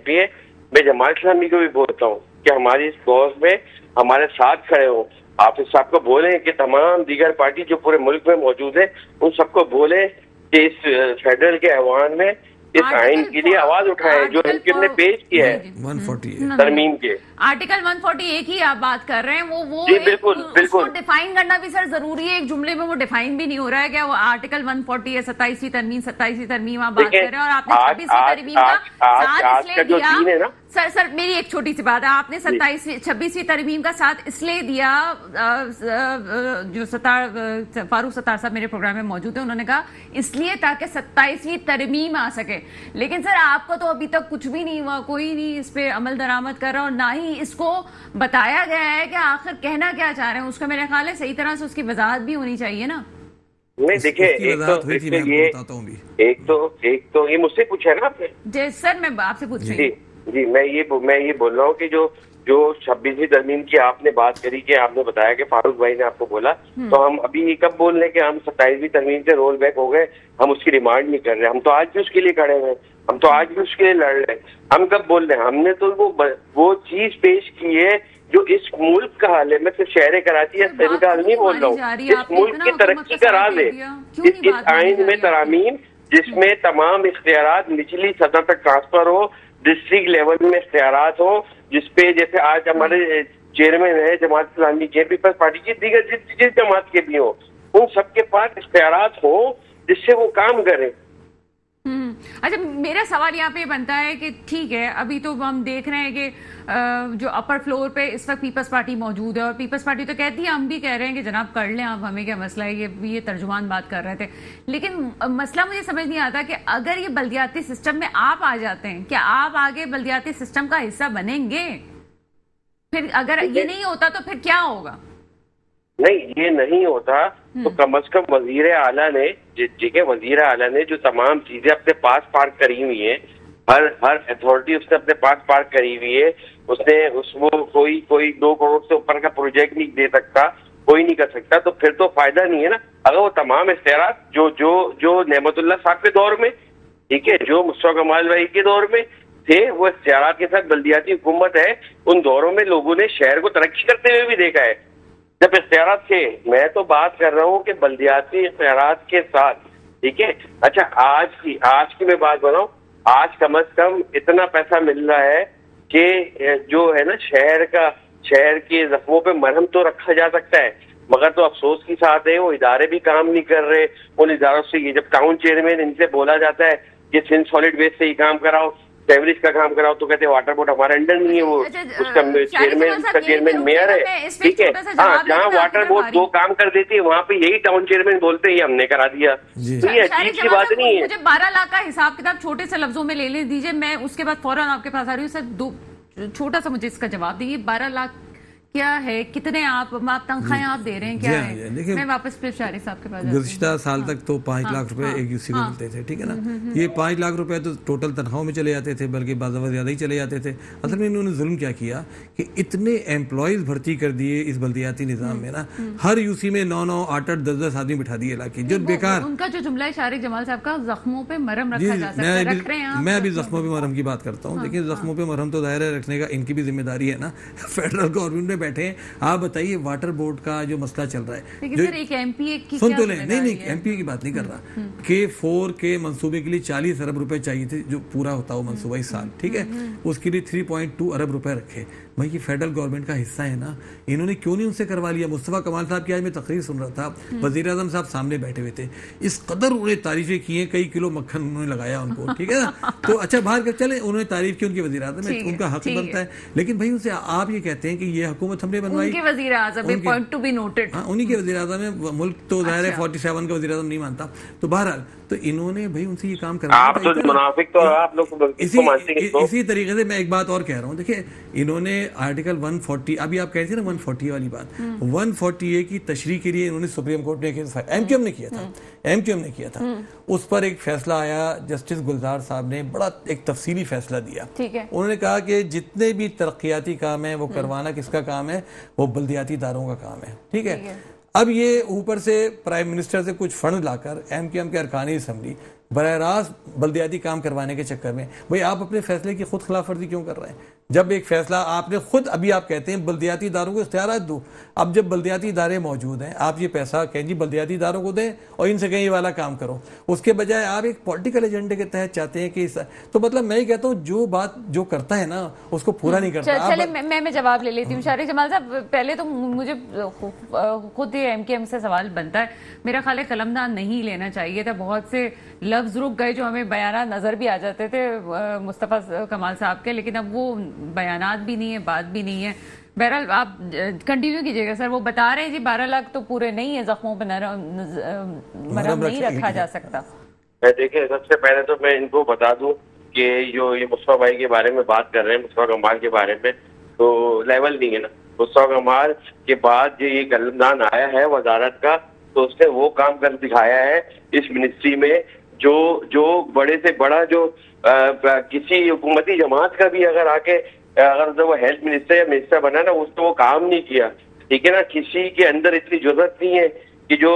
پی اے میں جماعت اسلامی کو بھی بولتا ہوں کہ ہماری اس کوز میں ہمارے ساتھ کھڑے ہوں. حافظ صاحب کو بولیں کہ تمام دیگر پارٹی جو پورے ملک میں موجود ہے ان سب کو بولیں کہ اس فیڈرل کے ایوان میں اس آئین کے لیے آواز اٹھائے جو ان کے نے پیش کیا ہے 148 ترمیم کے. آرٹیکل 148 کی آپ بات کر رہے ہیں، وہ بالکل ڈیفائن کرنا بھی سر ضروری ہے. ایک جملے میں وہ ڈیفائن بھی نہیں ہو رہا ہے کہ وہ آرٹیکل 140 ہے. 27ویں ترمیم آپ بات کر رہے ہیں اور آپ نے 26ویں ترمیم کا ساتھ اس لیے دیا. سر میری ایک چھوٹی سی بات ہے، آپ نے 26ویں ترمیم کا ساتھ اس لیے دیا، جو فاروق ستار صاحب میرے پروگرام میں موجود ہیں، انہوں نے کہا اس لیے تاکہ 27ویں ترمیم آ سکے. لیکن سر آپ کو تو ابھی تک کچھ بھی نہیں ہوا، کوئی نہیں اس پہ عمل درآمد کر رہا اور نہ ہی اس کو بتایا گیا ہے کہ آخر کہنا کیا چاہ رہے ہیں. اس کا میرے خیال ہے صحیح طرح سے اس کی وضاحت بھی ہونی چاہیے نا. نہیں دیکھیں، ایک تو یہ مجھ سے پوچھا نا آپ نے. جی سر میں آپ سے پوچھ رہی ہوں. جی میں یہ بول رہا ہوں کہ جو 26ویں ترمیم کی آپ نے بات کری کہ آپ نے بتایا کہ فاروق بھائی نے آپ کو بولا، تو ہم ابھی کب بول رہے کہ ہم 27ویں ترمیم سے رول بیک ہو گئے، ہم اس کی ڈیمانڈ نہیں کر رہے. ہم تو آج بھی اس کے لیے کھڑے ہیں، ہم تو آج بھی اس کے لیے لڑ رہے ہیں. ہم کب بول رہے ہیں؟ ہم نے تو وہ چیز پیش کی ہے جو اس ملک کا حال ہے. میں صرف شہر کراچی یا ان کا حال نہیں بول رہا ہوں، اس ملک کی ترقی کا راز ہے اس آئین میں ترامیم، جس میں تمام اختیارات نچلی سطح تک ٹرانسفر ہو، ڈسٹرکٹ لیول میں اختیارات ہو، جس پہ جیسے آج ہمارے چیئرمین ہے جماعت اسلامی کے، پیپلز پارٹی کی، دیگر جس جماعت کے بھی ہوں، ان سب کے پاس اختیارات ہو جس سے وہ کام کریں. اچھا میرا سوال یہاں پہ بنتا ہے کہ ٹھیک ہے ابھی تو ہم دیکھ رہے ہیں کہ جو اپر فلور پہ اس وقت پیپلز پارٹی موجود ہے اور پیپلز پارٹی تو کہتی ہے، ہم بھی کہہ رہے ہیں کہ جناب کر لیں آپ، ہمیں کیا مسئلہ ہے. یہ ترجمان بات کر رہے تھے. لیکن مسئلہ مجھے سمجھ نہیں آتا کہ اگر یہ بلدیاتی سسٹم میں آپ آ جاتے ہیں، کیا آپ آگے بلدیاتی سسٹم کا حصہ بنیں گے؟ پھر اگر یہ نہیں ہوتا تو پھر کیا ہوگا؟ نہیں یہ نہیں ہوتا تو کم از کم وزیر اعلیٰ نے، ٹھیک ہے، وزیر اعلیٰ نے جو تمام چیزیں اپنے پاس پارک کری ہوئی ہیں، ہر اتھارٹی اس نے اپنے پاس پارک کری ہوئی ہے. اس نے وہ کوئی 2 کروڑ سے اوپر کا پروجیکٹ نہیں دے سکتا، کوئی نہیں کر سکتا. تو پھر تو فائدہ نہیں ہے نا. اگر وہ تمام اختیارات جو نعمت اللہ صاحب کے دور میں، ٹھیک ہے، جو مصطفیٰ کمال بھائی کے دور میں تھے، وہ اختیارات کے ساتھ بلدیاتی حکومت ہے، ان دوروں میں لوگوں نے شہر کو ترقی کرتے ہوئے بھی دیکھا ہے جب اختیارات تھے. میں تو بات کر رہا ہوں کہ بلدیاتی اختیارات کے ساتھ، ٹھیک ہے. اچھا آج کی میں بات بتاؤں، آج کم از کم اتنا پیسہ مل رہا ہے کہ جو ہے نا شہر کے زخموں پہ مرہم تو رکھا جا سکتا ہے، مگر تو افسوس کی ساتھ ہے وہ ادارے بھی کام نہیں کر رہے. ان اداروں سے یہ جب ٹاؤن چیئرمین ان سے بولا جاتا ہے کہ سندھ سالڈ ویسٹ سے ہی کام کراؤ، سیوریج کا کام کراؤ، تو کہتے ہیں واٹر بورڈ ہمارے انڈر نہیں ہے، وہ اس کا چیئرمین میئر ہے، ٹھیک ہے. ہاں جہاں واٹر بورڈ 2 کام کر دیتی ہے وہاں پہ یہی ٹاؤن چیئرمین بولتے ہیں ہم نے کرا دیا. تو یہ عجیب سی بات نہیں ہے. مجھے 12 لاکھ کا حساب کتاب چھوٹے سے لفظوں میں لے دیجیے، میں اس کے بعد فوراً آپ کے پاس آ رہی ہوں. سر چھوٹا سا مجھے اس کا جواب دیجیے. 12 لاکھ کیا ہے, کتنے آپ تنخواہیں آپ دے رہے ہیں, کیا ہے؟ میں واپس پھر شاعری صاحب کے پاس جاتی ہوں. گزشتہ سال تک تو 5 لاکھ روپے ایک یوسی کو ملتے تھے, ٹھیک ہے نا. یہ 5 لاکھ روپے تو ٹوٹل تنخواہوں میں چلے جاتے تھے, بلکہ بعض دفعہ زیادہ ہی چلے جاتے تھے. اصل میں انہوں نے ظلم کیا کیا کہ اتنے ایمپلائیز بھرتی کر دیے اس بلدیاتی نظام میں نا, ہر یوسی میں 9 8 10 آدمی بٹھا دیے علاقے جو بیکار. ان کا جو جملہ ہے شارق جمال صاحب کا, زخموں پہ مرہم رکھا جا سکتا ہے, رکھ رہے ہیں. میں ابھی زخموں پہ مرہم کی بات کرتا ہوں. لیکن زخموں پہ مرہم تو ظاہر ہے رکھنے کا ان کی بھی ذمہ داری ہے نا. فیڈرل گورنمنٹ میں بیٹھے ہیں, آپ بتائیے واٹر بورڈ کا جو مسئلہ چل رہا ہے, سن تو لیں, نہیں ایم پی کی بات نہیں کر رہا, K4 کے منصوبے کے لیے 40 ارب روپے چاہیے تھے, جو پورا ہوتا ہو منصوبہ اس سال, ٹھیک ہے, اس کے لیے 3.2 ارب روپے رکھے. بھائی یہ فیڈرل گورنمنٹ کا حصہ ہے نا, انہوں نے کیوں نہیں ان سے کروا لیا؟ مصطفیٰ کمال صاحب کی آج میں تقریر سن رہا تھا, وزیر اعظم صاحب سامنے بیٹھے ہوئے تھے, اس قدر انہوں نے تعریفیں کی ہیں, کئی کلو مکھن انہوں نے لگایا ان کو, ٹھیک ہے نا. تو اچھا باہر کر چلے, انہوں نے تعریف کی ان کے وزیر اعظم میں, ان کا حق بنتا ہے. لیکن بھائی ان سے آپ یہ کہتے ہیں کہ یہ حکومت ہم نے بنوائی, ان کے وزیر اعظم پوائنٹ ٹو بی نوٹڈ, انہی کے وزیر اعظم ہے, ملک تو ظاہر ہے 47 کا وزیر اعظم نہیں مانتا. تو بہرحال تو انہوں نے بھائی ان سے یہ کام اسی طریقے سے میں ایک بات اور کہہ رہا ہوں. دیکھیں انہوں نے آرٹیکل 140, ابھی آپ کہہ رہے تھے نا 140 والی بات, 140A کی تشریح کے لیے انہوں نے سپریم کورٹ میں ایم کیو ایم نے کیا تھا, اس پر ایک فیصلہ آیا, جسٹس گلزار صاحب نے بڑا ایک تفصیلی فیصلہ دیا. انہوں نے کہا کہ جتنے بھی ترقیاتی کام ہیں وہ کروانا کس کا کام ہے؟ وہ بلدیاتی اداروں کا کام ہے, ٹھیک ہے. اب یہ اوپر سے پرائم منسٹر سے کچھ فنڈ لا کر ایم کیو ایم کے ارکان اسمبلی براہ راست بلدیاتی کام کروانے کے چکر میں, بھئی آپ اپنے فیصلے کی خود خلاف ورزی کیوں کر رہے ہیں؟ جب ایک فیصلہ آپ نے خود, ابھی آپ کہتے ہیں بلدیاتی اداروں کو اختیارات دو, اب جب بلدیاتی ادارے موجود ہیں آپ یہ پیسہ کہیں جی بلدیاتی اداروں کو دیں اور ان سے کہیں یہ والا کام کرو, اس کے بجائے آپ ایک پولیٹیکل ایجنڈے کے تحت چاہتے ہیں کہ تو مطلب میں یہ کہتا ہوں جو بات جو کرتا ہے نا اس کو پورا نہیں کرتا. چلے میں جواب لے لیتی ہوں. شارق جمال صاحب, پہلے تو مجھے خود یہ ایم کے ایم سے سوال بنتا ہے, میرا خیال ہے قلمدان نہیں لینا چاہیے تھا, بہت سے لفظ رک گئے جو ہمیں بیانات نظر بھی آ جاتے تھے مصطفیٰ کمال صاحب کے, لیکن اب وہ بیانات بھی نہیں ہے, بات بھی نہیں ہے. بہرحال آپ کنٹینیو کیجئے گا سر. وہ بتا رہے ہیں جی 12 لاکھ تو پورے نہیں ہے, زخموں پہ مرہم نہیں رکھا جا سکتا. دیکھیں سب سے پہلے تو میں ان کو بتا دوں کہ جو یہ مصطفیٰ بھائی کے بارے میں بات کر رہے ہیں, مصطفیٰ کمال کے بارے میں, تو لیول نہیں ہے نا. مصطفیٰ کمال کے بعد جو یہ قلمدان آیا ہے وزارت کا, تو اس نے وہ کام کر دکھایا ہے اس منسٹری میں جو بڑے سے بڑا, جو کسی حکومتی جماعت کا بھی اگر آ کے اگر وہ ہیلتھ منسٹر یا منسٹر بنا نا, اس نے وہ کام نہیں کیا, ٹھیک ہے نا. کسی کے اندر اتنی ضرورت نہیں ہے کہ جو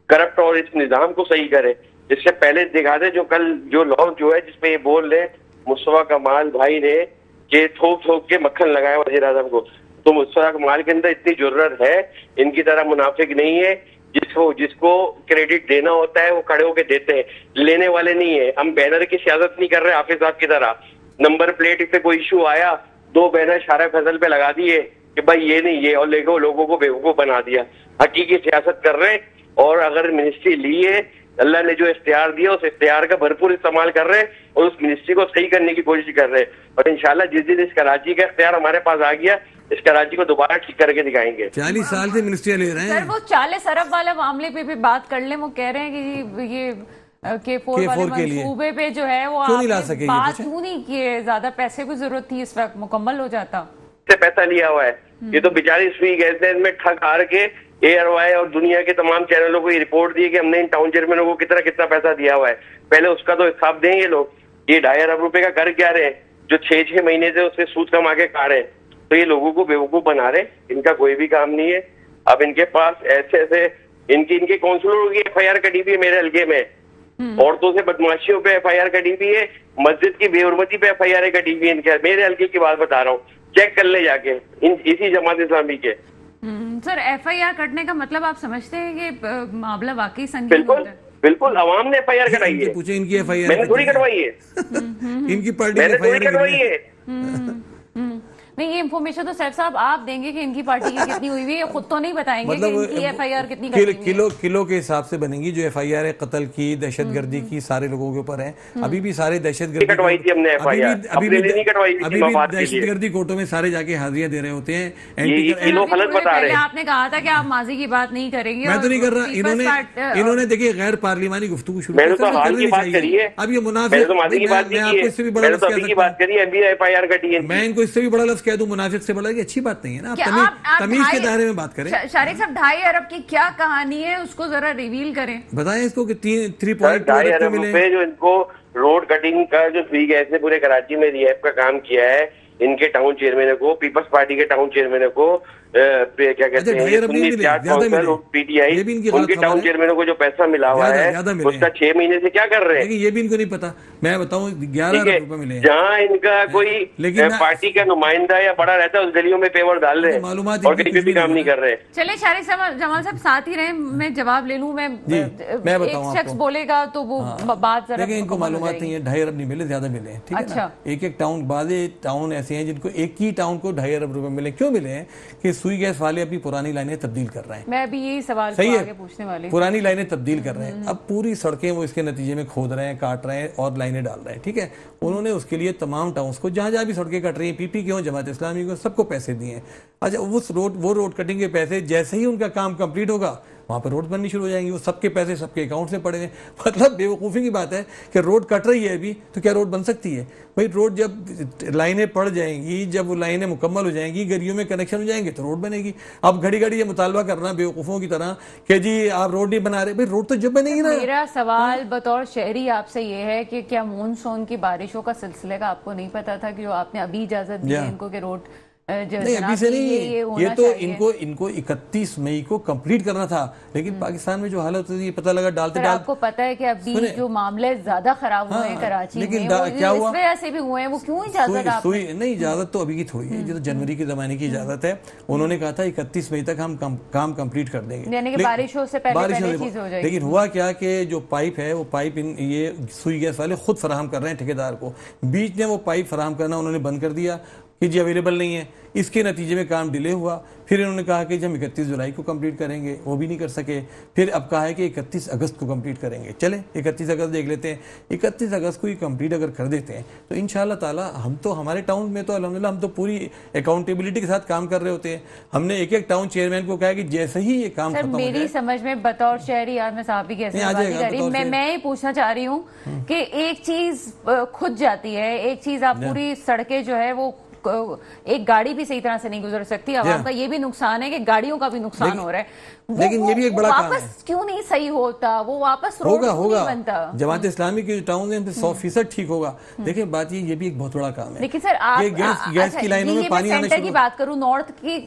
کرپٹ اور اس نظام کو صحیح کرے. اس سے پہلے دکھا دے جو کل جو لانچ ہوا ہے جس میں یہ بول رہے مصطفیٰ کمال بھائی نے کہ تھوک کے مکھن لگایا وزیر اعظم کو, تو مصطفیٰ کمال کے اندر اتنی ضرورت ہے, ان کی طرح منافق نہیں ہے. جس کو کریڈٹ دینا ہوتا ہے وہ کھڑے ہو کے دیتے ہیں, لینے والے نہیں ہیں. ہم بینر کی سیاست نہیں کر رہے حافظ صاحب کی طرح. نمبر پلیٹ پہ کوئی ایشو آیا, 2 بینر شارع فیصل پہ لگا دیے کہ بھائی یہ نہیں یہ, اور لوگوں کو بیوقوف بنا دیا. حقیقی سیاست کر رہے, اور اگر منسٹری لی ہے اللہ نے جو اختیار دیا اس اختیار کا بھرپور استعمال کر رہے اور اس منسٹری کو صحیح کرنے کی کوشش کر رہے. اور انشاءاللہ جس دن اس کراچی کا اختیار ہمارے پاس آ گیا, اس کراچی کو دوبارہ ٹھیک کر کے دکھائیں گے. 40 سال سے منسٹری لے رہے ہیں سر. وہ 40 ارب والا معاملے پہ بھی بات کر لیں. وہ کہہ رہے ہیں کہ یہ K4 والے منصوبے پہ جو ہے وہ بات کیوں نہیں کیے, زیادہ پیسے کی ضرورت تھی, اس وقت مکمل ہو جاتا. سے پیسہ لیا ہوا ہے, یہ تو بیچاری سوئی گئے تھے ان میں ٹھگ ہار کے. ARY اور دنیا کے تمام چینلوں کو یہ رپورٹ دی کہ ہم نے ان ٹاؤن چیئرمینوں کو کتنا پیسہ دیا ہوا ہے. پہلے اس کا تو حساب دیں یہ لوگ. یہ 2.5 ارب روپے کا کر کیا رہے ہیں جو 6 مہینے سے اس سے سود کما کے کھا رہے ہیں. تو یہ لوگوں کو بیوقوف بنا رہے, ان کا کوئی بھی کام نہیں ہے. اب ان کے پاس ایسے ان کے کونسلروں کی FIR کٹی ہوئی ہے میرے حلقے میں, عورتوں سے بدماشیوں پہ FIR کٹی ہوئی ہے, مسجد کی بے حرمتی پہ FIR کٹی ہوئی ہے ان کے. میرے حلقے کی بات بتا رہا ہوں, چیک کر لے جا کے اسی جماعت اسلامی کے. سر FIR کٹنے کا مطلب آپ سمجھتے ہیں کہ معاملہ واقعی سنگین ہوتا ہے؟ بالکل عوام نے FIR کٹائی ہے. پوچھیں ان کی FIR میں نے تھوڑی کٹوائی ہے, ان کی پارٹی میں نے تھوڑی کٹوائی ہے. نہیں, یہ انفارمیشن تو سیف صاحب آپ دیں گے کہ ان کی پارٹی کی کتنی ہوئی ہوئی ہے, خود تو نہیں بتائیں گے کہ ان کی FIR کتنی کریں گے. کلو کے حساب سے بنے گی جو FIR ہے قتل کی, دہشت گردی کی, سارے لوگوں کے اوپر ہیں. ابھی بھی سارے دہشت گردی کٹوائی تھی ہم نے FIR, ابھی بھی دہشت گردی کورٹوں میں سارے جا کے حاضریاں دے رہے ہوتے ہیں. آپ نے کہا تھا کہ آپ ماضی کی بات نہیں کریں گے. میں تو نہیں کر رہا. انہوں نے دیکھیے غیر پارلیمانی گفتگو شروع کی. اب یہ منافق, میں ان کو اس سے بھی بڑا لفظ لفظ کہہ دوں منافق سے بڑا کہ اچھی بات نہیں ہے نا. آپ تمیز کے دائرے میں بات کریں. شارق صاحب 2.5 ارب کی کیا کہانی ہے اس کو ذرا ریویل کریں. بتائیں اس کو کہ 3.2 2.5 ارب روپے جو ان کو روڈ کٹنگ کا جو سوئی گیس نے پورے کراچی میں ریہیب کا کام کیا ہے, ان کے ٹاؤن چیئرمین کو, پیپلز پارٹی کے ٹاؤن چیئرمین کو, کیا کہتے ہیں پی ٹی آئی, ان کے ٹاؤن چیئرمینوں کو جو پیسہ ملا ہوا ہے اس کا 6 مہینے سے کیا کر رہے ہیں یہ بھی ان کو نہیں پتا. میں بتاؤں 11 ارب روپے ملے ہیں. جہاں ان کا کوئی پارٹی کا نمائندہ یا بڑا رہتا ہے اس گلیوں میں پیور ڈال رہے ہیں اور کہیں پہ بھی کام نہیں کر رہے. چلے شارق جمال صاحب ساتھ ہی رہیں, میں جواب لے لوں. میں ایک شخص بولے گا تو وہ بات ذرا دیکھیں, ان کو معلومات نہیں ہے. 2.5 ارب نہیں ملے, زیادہ ملے ہیں. ٹھیک ہے نا. ایک ٹاؤن, بعض ٹاؤن ایسے ہیں جن کو ایک ہی ٹاؤن کو 2.5 ارب روپے ملے. کیوں ملے ہیں کہ سوئی گیس والے اپنی پرانی لائنیں تبدیل کر رہے ہیں. میں ابھی یہی سوال آگے پوچھنے والی, پرانی لائنیں تبدیل کر رہے ہیں. اب پوری سڑکیں وہ اس کے نتیجے میں کھود رہے ہیں, کاٹ رہے ہیں اور لائنیں ڈال رہے ہیں. ٹھیک ہے, انہوں نے اس کے لیے تمام ٹاؤنز کو جہاں جہاں بھی سڑکیں کٹ رہی ہیں, پی پی کے ہوں, جماعت اسلامی کو, سب کو پیسے دیے ہیں. اچھا, وہ روڈ کٹنگ کے پیسے جیسے ہی ان کا کام کمپلیٹ ہوگا وہاں پہ روڈ بننی شروع ہو جائیں گی. وہ سب کے پیسے سب کے اکاؤنٹ سے پڑے ہیں. مطلب بے وقوفی کی بات ہے کہ روڈ کٹ رہی ہے ابھی تو کیا روڈ بن سکتی ہے؟ بھائی روڈ جب لائنیں پڑ جائیں گی, جب وہ لائنیں مکمل ہو جائیں گی, گلیوں میں کنیکشن ہو جائیں گے تو روڈ بنے گی. اب گھڑی گھڑی یہ مطالبہ کرنا بے وقوفوں کی طرح کہ جی آپ روڈ نہیں بنا رہے, بھائی روڈ تو جب بنے گی نا. میرا سوال بطور شہری آپ سے یہ ہے کہ کیا مونسون کی بارشوں کا سلسلے کا آپ کو نہیں پتا تھا کہ جو آپ نے ابھی اجازت دی ہے ان کو کہ روڈ نہیں ابھی سے نہیں, یہ تو ان کو 31 مئی کو کمپلیٹ کرنا تھا. لیکن پاکستان میں جو حالت ہوتی ہے پتہ لگا ڈالتے آپ کو پتہ ہے کہ ابھی جو معاملے زیادہ خراب ہوئے ہیں کراچی میں اس وجہ سے بھی ہوئے ہیں, وہ کیوں اجازت آپ نہیں, اجازت تو ابھی کی تھوڑی ہے, یہ تو جنوری کے زمانے کی اجازت ہے. انہوں نے کہا تھا 31 مئی تک ہم کام کمپلیٹ کر دیں گے, یعنی کہ بارشوں سے پہلے چیز ہو جائے گی. لیکن ہوا کیا کہ جو پائپ ہے وہ پائپ یہ سوئی گیس والے خود فراہم کر رہے ہیں ٹھیکیدار کو. بیچ میں وہ پائپ فراہم کرنا انہوں نے بند کر دیا کہ جی اویلیبل نہیں ہے. اس کے نتیجے میں کام ڈیلے ہوا. پھر انہوں نے کہا کہ ہم 31 جولائی کو کمپلیٹ کریں گے, وہ بھی نہیں کر سکے. پھر اب کہا ہے کہ 31 اگست کو کمپلیٹ کریں گے. چلیں 31 اگست دیکھ لیتے ہیں. 31 اگست کو یہ کمپلیٹ اگر کر دیتے ہیں تو انشاءاللہ تعالی ہم تو ہمارے ٹاؤن میں تو الحمدللہ ہم تو پوری اکاؤنٹیبلٹی کے ساتھ کام کر رہے ہوتے ہیں. ہم نے ایک ٹاؤن چیئرمین کو کہا کہ جیسے ہی یہ کام ختم ہو جائے. میری سمجھ میں بطور شہری, آج میں صاحب بھی کیسے میں یہ پوچھنا چاہ رہی ہوں کہ ایک چیز کھد جاتی ہے, ایک چیز آپ پوری سڑکیں جو ہے وہ ایک گاڑی بھی صحیح طرح سے نہیں گزر سکتی. عوام کا یہ بھی نقصان ہے کہ گاڑیوں کا بھی نقصان ہو رہا ہے. لیکن یہ بھی ایک بڑا کام ہے. واپس کیوں نہیں صحیح ہوتا, وہ واپس ہوگا. جماعت اسلامی کے ٹاؤن میں 100% ٹھیک ہوگا. دیکھیں بات یہ بھی ایک بہت بڑا کام ہے. لیکن سر گیس کی لائنوں میں پانی آنے سینٹر کی بات کروں, نارتھ کی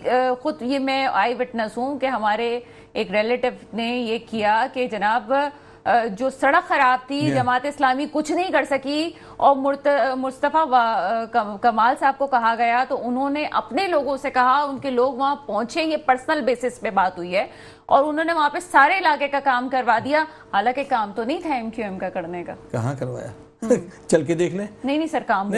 خود یہ میں آئی وٹنس ہوں کہ ہمارے ایک ریلیٹیو نے یہ کیا کہ جناب جو سڑک خراب تھی, جماعت اسلامی کچھ نہیں کر سکی اور مصطفیٰ کمال صاحب کو کہا گیا تو انہوں نے اپنے لوگوں سے کہا, ان کے لوگ وہاں پہنچے, یہ پرسنل بیسس پہ بات ہوئی ہے, اور انہوں نے وہاں پہ سارے علاقے کا کام کروا دیا. حالانکہ کام تو نہیں تھا MQM کا کرنے کا. کہاں کروایا, چل کے دیکھ لیں. نہیں سر, کام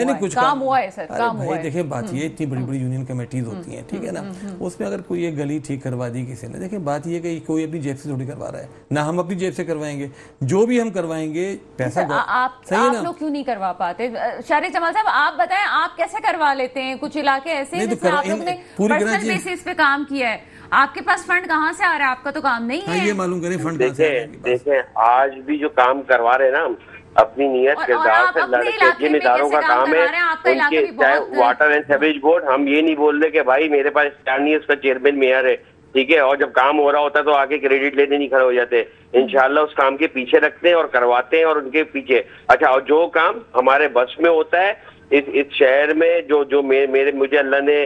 ہوا ہے سر, کام ہوا ہے. دیکھیں بات یہ اتنی بڑی بڑی یونین کمیٹیز ہوتی ہیں, ٹھیک ہے نا, اس میں اگر کوئی ایک گلی ٹھیک کروا دی کسی نے, دیکھیں بات یہ کہ کوئی اپنی جیب سے تھوڑی کروا رہا ہے, نہ ہم اپنی جیب سے کروائیں گے. جو بھی ہم کروائیں گے پیسہ آپ لوگ کیوں نہیں کروا پاتے؟ شارق جمال صاحب آپ بتائیں, آپ کیسے کروا لیتے ہیں؟ کچھ علاقے ایسے ہیں جس میں آپ لوگ نے پرسنل بیسس پہ کام کیا ہے, آپ کے پاس فنڈ کہاں سے آ رہا ہے؟ آپ کا تو کام نہیں ہے. یہ معلوم کریں فنڈ کہاں سے. دیکھیں آج بھی جو کام کروا رہے نا ہم اپنی نیت کردار سے لڑکے جن اداروں کا کام ہے ان کے, چاہے واٹر اینڈ سیویج بورڈ, ہم یہ نہیں بول رہے کہ بھائی میرے پاس اسٹینڈ نہیں ہے, اس کا چیئرمین میئر ہے, ٹھیک ہے, اور جب کام ہو رہا ہوتا ہے تو آگے کریڈٹ لینے نہیں کھڑے ہو جاتے. انشاءاللہ اس کام کے پیچھے رکھتے ہیں اور کرواتے ہیں, اور ان کے پیچھے. اچھا, اور جو کام ہمارے بس میں ہوتا ہے اس شہر میں, جو مجھے اللہ نے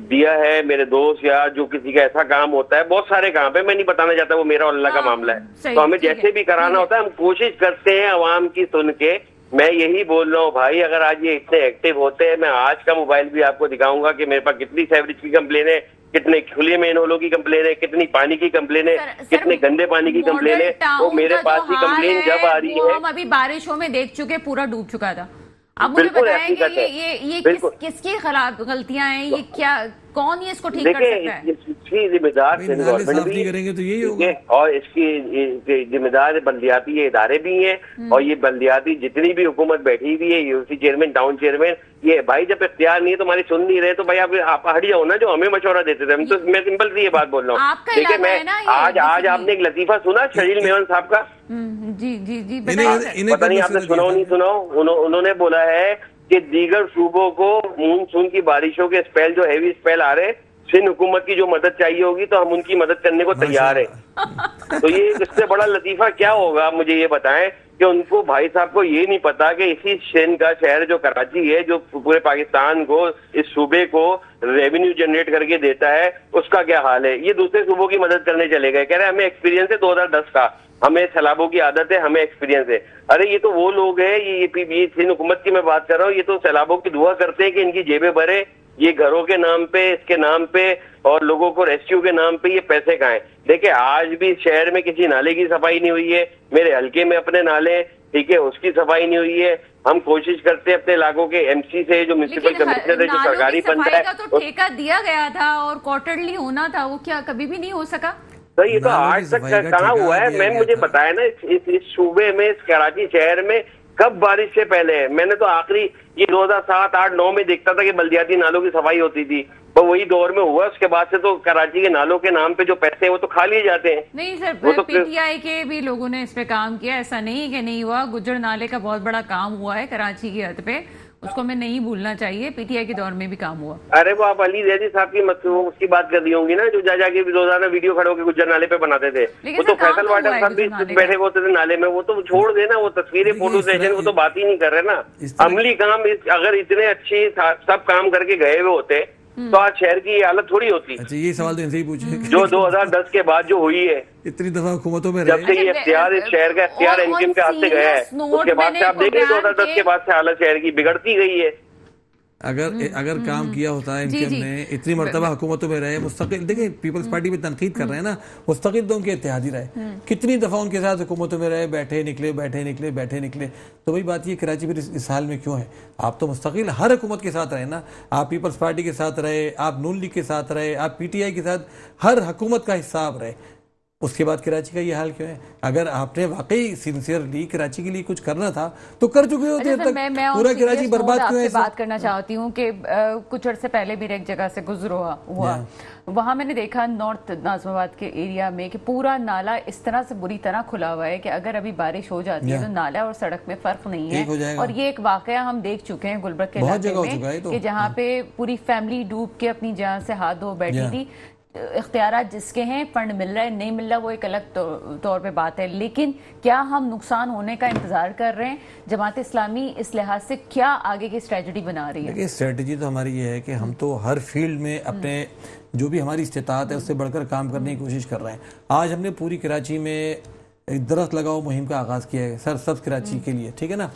دیا ہے, میرے دوست یا جو کسی کا ایسا کام ہوتا ہے, بہت سارے کام ہے, میں نہیں بتانا چاہتا, وہ میرا اور اللہ کا معاملہ ہے. تو ہمیں جیسے بھی کرانا ہوتا ہے ہم کوشش کرتے ہیں عوام کی سن کے. میں یہی بول رہا ہوں بھائی, اگر آج یہ اتنے ایکٹیو ہوتے ہیں, میں آج کا موبائل بھی آپ کو دکھاؤں گا کہ میرے پاس کتنی سیوریج کی کمپلین ہے, کتنے کھلے مین ہولوں کی کمپلین ہے, کتنی پانی کی کمپلین ہے, کتنے گندے پانی کی کمپلین ہے. وہ میرے پاس ہی کمپلین جب آ رہی ہے, ہم ابھی بارشوں میں دیکھ چکے, پورا ڈوب چکا تھا. اب مجھے بتائیں کہ یہ کس کی غلطیاں ہیں, یہ کیا, کون یہ اس کو ٹھیک کر سکتا ہے؟ اس کی ذمہ دار گورنمنٹ بھی ہے, اور اس کی ذمہ دار بلدیاتی ادارے بھی ہیں, اور یہ بلدیاتی جتنی بھی حکومت بیٹھی ہوئی ہے, U C chairman, town chairman, یہ بھائی جب اختیار نہیں ہے تو ہماری سن نہیں رہے تو بھائی آپ ہٹ جاؤ نا, جو ہمیں مشورہ دیتے تھے. میں سمپل سی یہ بات بول رہا ہوں. دیکھیں میں آج آپ نے ایک لطیفہ سنا شریل میون صاحب کا, جی پتہ نہیں آپ نے سناؤ نہیں سناؤ, انہوں نے بولا ہے کہ دیگر صوبوں کو مونسون کی بارشوں کے اسپیل جو ہیوی اسپیل آ رہے، سندھ حکومت کی جو مدد چاہیے ہوگی تو ہم ان کی مدد کرنے کو تیار ہیں۔ تو یہ اس سے بڑا لطیفہ کیا ہوگا، مجھے یہ بتائیں کہ ان کو بھائی صاحب کو یہ نہیں پتا کہ اسی سندھ کا شہر جو کراچی ہے، جو پورے پاکستان کو، اس صوبے کو ریونیو جنریٹ کر کے دیتا ہے، اس کا کیا حال ہے۔ یہ دوسرے صوبوں کی مدد کرنے چلے گئے، کہہ رہے ہیں ہمیں ایکسپیرینس ہے 2010 کا، ہمیں سیلابوں کی عادت ہے، ہمیں ایکسپیرینس ہے۔ ارے یہ تو وہ لوگ ہیں، یہ سندھ حکومت کی میں بات کر رہا ہوں، یہ تو سیلابوں کی دعا کرتے ہیں کہ ان کی جیبیں بھرے، یہ گھروں کے نام پہ، اس کے نام پہ اور لوگوں کو ریسکیو کے نام پہ یہ پیسے کھائیں۔ دیکھیں آج بھی شہر میں کسی نالے کی صفائی نہیں ہوئی ہے، میرے حلقے میں اپنے نالے، ٹھیک ہے، اس کی صفائی نہیں ہوئی ہے۔ ہم کوشش کرتے ہیں اپنے علاقوں کے ایم سی سے، جو میونسپل کمشنر ہے، جو سرکاری بنتا ہے، کا تو ٹھیکہ دیا گیا تھا اور کوارٹرلی ہونا تھا، وہ کیا کبھی بھی نہیں ہو سکا؟ سر یہ تو آج تک کہاں ہوا ہے؟ میں مجھے بتایا نا، اس صوبے میں، اس کراچی شہر میں کب بارش سے پہلے ہے؟ میں نے تو آخری یہ 2007، 8، 9 میں دیکھتا تھا کہ بلدیاتی نالوں کی صفائی ہوتی تھی، تو وہی دور میں ہوا۔ اس کے بعد سے تو کراچی کے نالوں کے نام پہ جو پیسے ہیں وہ تو کھا لیے جاتے ہیں۔ نہیں سر، پی ٹی آئی کے بھی لوگوں نے اس پہ کام کیا، ایسا نہیں ہے کہ نہیں ہوا۔ گجر نالے کا بہت بڑا کام ہوا ہے کراچی کی حد پہ، اس کو میں نہیں بھولنا چاہیے، پی ٹی آئی کے دور میں بھی کام ہوا۔ ارے وہ آپ علی زیدی صاحب کی اس کی بات کر رہی ہوں گی نا، جو جا کے روزانہ ویڈیو کھڑے ہو کے گجر نالے پہ بناتے تھے، وہ تو فیصل واٹر صاحب بھی بیٹھے ہوتے تھے نالے میں، وہ تو چھوڑ دینا، وہ تصویریں، فوٹو سیشن، وہ تو بات ہی نہیں کر رہے نا۔ عملی کام اگر اتنے اچھے سب کام کر کے گئے ہوئے ہوتے تو آج شہر کی یہ حالت تھوڑی ہوتی۔ اچھا یہ سوال تو ان سے ہی پوچھے جو 2010 کے بعد جو ہوئی ہے، اتنی دفعہ حکومتوں میں جب سے یہ اختیار اس شہر کا اختیار این کے ہاتھ سے گیا ہے، اس کے بعد سے آپ دیکھ رہے 2010 کے بعد سے حالت شہر کی بگڑتی گئی ہے۔ اگر کام کیا ہوتا ہے ان کے نے، اتنی مرتبہ حکومتوں میں رہے مستقل، دیکھیں پیپلز پارٹی میں تنقید کر رہے ہیں نا، مستقل تو ان کے اتحادی رہے، کتنی دفعہ ان کے ساتھ حکومتوں میں رہے، بیٹھے نکلے۔ تو وہی بات یہ کراچی پھر اس حال میں کیوں ہے؟ آپ تو مستقل ہر حکومت کے ساتھ رہے نا، آپ پیپلز پارٹی کے ساتھ رہے، آپ نون لیگ کے ساتھ رہے، آپ پی ٹی آئی کے ساتھ، ہر حکومت کا حصہ آپ رہے، اس کے بعد کراچی کا یہ حال کیوں ہے؟ اگر آپ نے واقعی سنسیئرلی کراچی کے لیے کچھ کرنا تھا تو کر چکے ہوتے ہیں، پورا کراچی برباد کیوں ہے؟ بات کرنا چاہتی ہوں کہ کچھ عرصے پہلے بھی ایک جگہ سے گزر ہوا، وہاں میں نے دیکھا نارتھ ناظم آباد کے ایریا میں کہ پورا نالا اس طرح سے بری طرح کھلا ہوا ہے کہ اگر ابھی بارش ہو جاتی ہے تو نالا اور سڑک میں فرق نہیں ہے، اور یہ ایک واقعہ ہم دیکھ چکے ہیں گلبرگ کے علاقے میں کہ جہاں پہ پوری فیملی ڈوب کے اپنی جان سے ہاتھ دھو بیٹھی تھی۔ اختیارات جس کے ہیں، فنڈ مل رہا ہے نہیں مل رہا وہ ایک الگ طور پہ بات ہے، لیکن کیا ہم نقصان ہونے کا انتظار کر رہے ہیں؟ جماعت اسلامی اس لحاظ سے کیا آگے کی اسٹریٹجی بنا رہی ہے؟ دیکھیں اسٹریٹجی تو ہماری یہ ہے کہ ہم تو ہر فیلڈ میں اپنے جو بھی ہماری استطاعت ہے اس سے بڑھ کر کام کرنے کی کوشش کر رہے ہیں۔ آج ہم نے پوری کراچی میں ایک درخت لگاؤ مہم کا آغاز کیا ہے، سرسبز کراچی کے لیے، ٹھیک ہے نا۔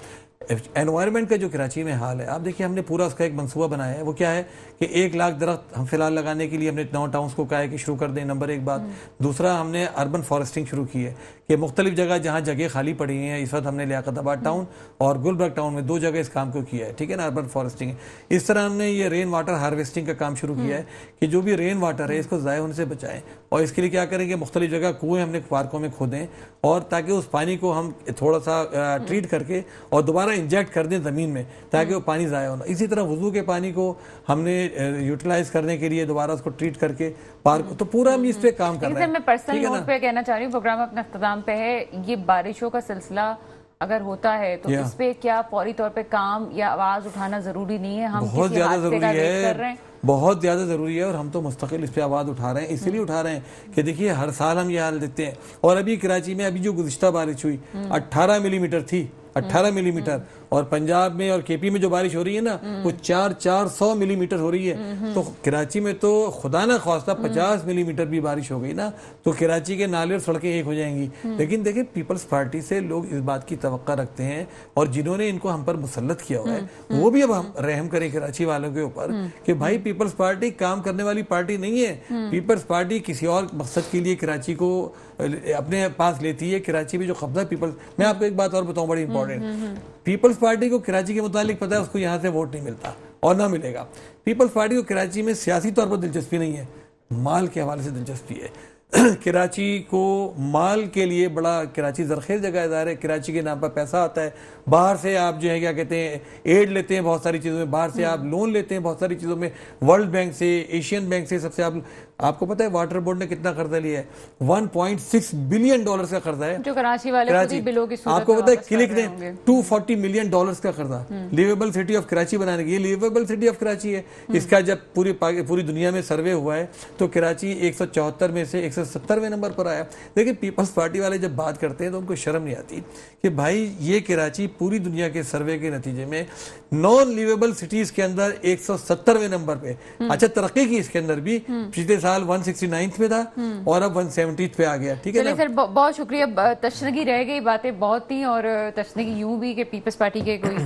انوائرمنٹ کا جو کراچی میں حال ہے، آپ دیکھیں ہم نے پورا اس کا ایک منصوبہ بنایا ہے، وہ کیا ہے کہ 1 لاکھ درخت ہم فی الحال لگانے کے لیے ہم نے 9 ٹاؤنز کو کہا ہے کہ شروع کر دیں، نمبر 1 بات۔ دوسرا ہم نے اربن فارسٹنگ شروع کی ہے کہ مختلف جگہ جہاں جگہ خالی پڑی ہیں، اس وقت ہم نے لیاقت آباد ٹاؤن اور گلبرگ ٹاؤن میں 2 جگہ اس کام کو کیا ہے، ٹھیک ہے نا، اربن فارسٹنگ۔ اس طرح ہم نے یہ رین واٹر ہارویسٹنگ کا کام شروع کیا ہے کہ جو بھی رین واٹر ہے اس کو ضائع ہونے سے بچائیں، اور اس کے لیے کیا کریں کہ مختلف جگہ کنویں ہم نے پارکوں میں کھودیں، اور تاکہ اس پانی کو ہم تھوڑا سا ٹریٹ کر کے اور دوبارہ انجیکٹ کر دیں زمین میں تاکہ وہ پانی ضائع ہونا۔ اسی طرح وضو کے پانی کو ہم نے یوٹیلائز کرنے کے لیے دوبارہ اس کو ٹریٹ کر کے پارک، تو پورا ہم اس پہ کام کر رہے ہیں۔ میں پرسنل نوٹ پہ کہنا چاہ رہی ہوں، پروگرام اپنے اختتام پہ ہے، یہ بارشوں کا سلسلہ اگر ہوتا ہے تو اس پہ کیا فوری طور پہ کام یا آواز اٹھانا ضروری نہیں ہے؟ ہم بہت زیادہ ضروری ہے، کر رہے ہیں، بہت زیادہ ضروری ہے، اور ہم تو مستقل اس پہ آواز اٹھا رہے ہیں، اس لیے اٹھا رہے ہیں کہ دیکھیے ہر سال ہم یہ حال دیتے ہیں، اور ابھی کراچی میں ابھی جو گزشتہ بارش ہوئی 18 ملی میٹر تھی، 18 ملی میٹر، اور پنجاب میں اور کے پی میں جو بارش ہو رہی ہے نا وہ 400 ملی میٹر ہو رہی ہے، تو کراچی میں تو خدا نہ خواستہ 50 ملی میٹر بھی بارش ہو گئی نا تو کراچی کے نالے اور سڑکیں ایک ہو جائیں گی۔ لیکن دیکھیں پیپلز پارٹی سے لوگ اس بات کی توقع رکھتے ہیں، اور جنہوں نے ان کو ہم پر مسلط کیا ہوا ہے وہ بھی اب ہم رحم کریں کراچی والوں کے اوپر کہ بھائی پیپلز پارٹی کام کرنے والی پارٹی نہیں ہے، پیپلز پارٹی کسی اور مقصد کے لیے کراچی کو اپنے پاس لیتی ہے۔ کراچی میں جو قبضہ پیپلز، میں آپ کو ایک بات اور بتاؤں بڑی امپورٹنٹ، پیپلز پارٹی کو کراچی کے متعلق پتہ ہے اس کو یہاں سے ووٹ نہیں ملتا اور نہ ملے گا۔ پیپلز پارٹی کو کراچی میں سیاسی طور پر دلچسپی نہیں ہے، مال کے حوالے سے دلچسپی ہے۔ کراچی کو مال کے لیے بڑا، کراچی زرخیز جگہ ظاہر ہے، کراچی کے نام پر پیسہ آتا ہے، باہر سے آپ جو ہے کیا کہتے ہیں ایڈ لیتے ہیں بہت ساری چیزوں میں، باہر سے آپ لون لیتے ہیں بہت ساری چیزوں میں، ورلڈ بینک سے، ایشین بینک سے، سب سے آپ کو پتہ ہے واٹر بورڈ نے کتنا قرضہ لیا ہے؟ 1.6 بلین ڈالرز کا قرضہ ہے جو کراچی والے خود ہی بلوں کی صورت آپ کو میں پتہ ہے واپس کلک کر نے رہے ہوں گے۔ 240 ملین ڈالرز کا قرضہ لیویبل سٹی آف کراچی بنانے کے، یہ لیویبل سٹی آف کراچی ہے۔ اس کا جب پوری دنیا میں سروے ہوا ہے تو کراچی 174 میں سے 170ویں نمبر پر آیا۔ دیکھیں پیپلز پارٹی والے جب بات کرتے ہیں تو ان کو شرم نہیں آتی کہ بھائی یہ کراچی پوری دنیا کے سروے کے نتیجے میں نان لیویبل سٹیز کے اندر 170ویں نمبر پہ، اچھا ترقی کی اس کے اندر بھی، پچھلے سال 169 پہ تھا اور اب 170 پہ آ گیا، ٹھیک ہے نا۔ چلے پھر بہت شکریہ، تشنگی رہ گئی، باتیں بہت تھیں، اور تشنگی یوں بھی کہ پیپلز پارٹی کے کوئی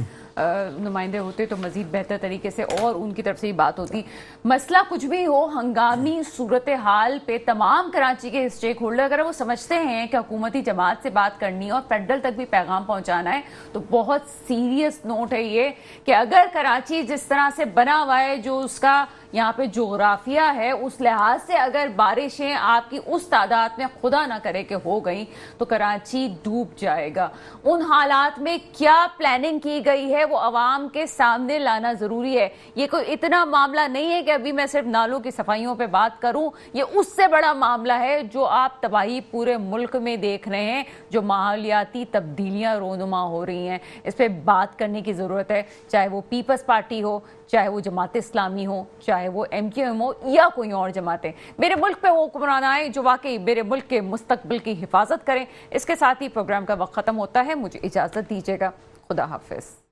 نمائندے ہوتے تو مزید بہتر طریقے سے اور ان کی طرف سے ہی بات ہوتی۔ مسئلہ کچھ بھی ہو، ہنگامی صورتحال پہ تمام کراچی کے اسٹیک ہولڈر اگر وہ سمجھتے ہیں کہ حکومتی جماعت سے بات کرنی ہے اور فیڈرل تک بھی پیغام پہنچانا ہے، تو بہت سیریس نوٹ ہے یہ کہ اگر کراچی جس طرح سے بنا ہوا ہے، جو اس کا یہاں پہ جغرافیہ ہے، اس لحاظ سے اگر بارشیں آپ کی اس تعداد میں خدا نہ کرے کہ ہو گئیں تو کراچی ڈوب جائے گا۔ ان حالات میں کیا پلاننگ کی گئی ہے وہ عوام کے سامنے لانا ضروری ہے۔ یہ کوئی اتنا معاملہ نہیں ہے کہ ابھی میں صرف نالوں کی صفائیوں پہ بات کروں، یہ اس سے بڑا معاملہ ہے جو آپ تباہی پورے ملک میں دیکھ رہے ہیں، جو ماحولیاتی تبدیلیاں رونما ہو رہی ہیں، اس پہ بات کرنے کی ضرورت ہے، چاہے وہ پیپلز پارٹی ہو، چاہے وہ جماعت اسلامی ہو، چاہے وہ MQM ہو یا کوئی اور جماعتیں۔ میرے ملک پہ وہ حکمران آئے جو واقعی میرے ملک کے مستقبل کی حفاظت کریں۔ اس کے ساتھ ہی پروگرام کا وقت ختم ہوتا ہے، مجھے اجازت دیجیے گا، خدا حافظ۔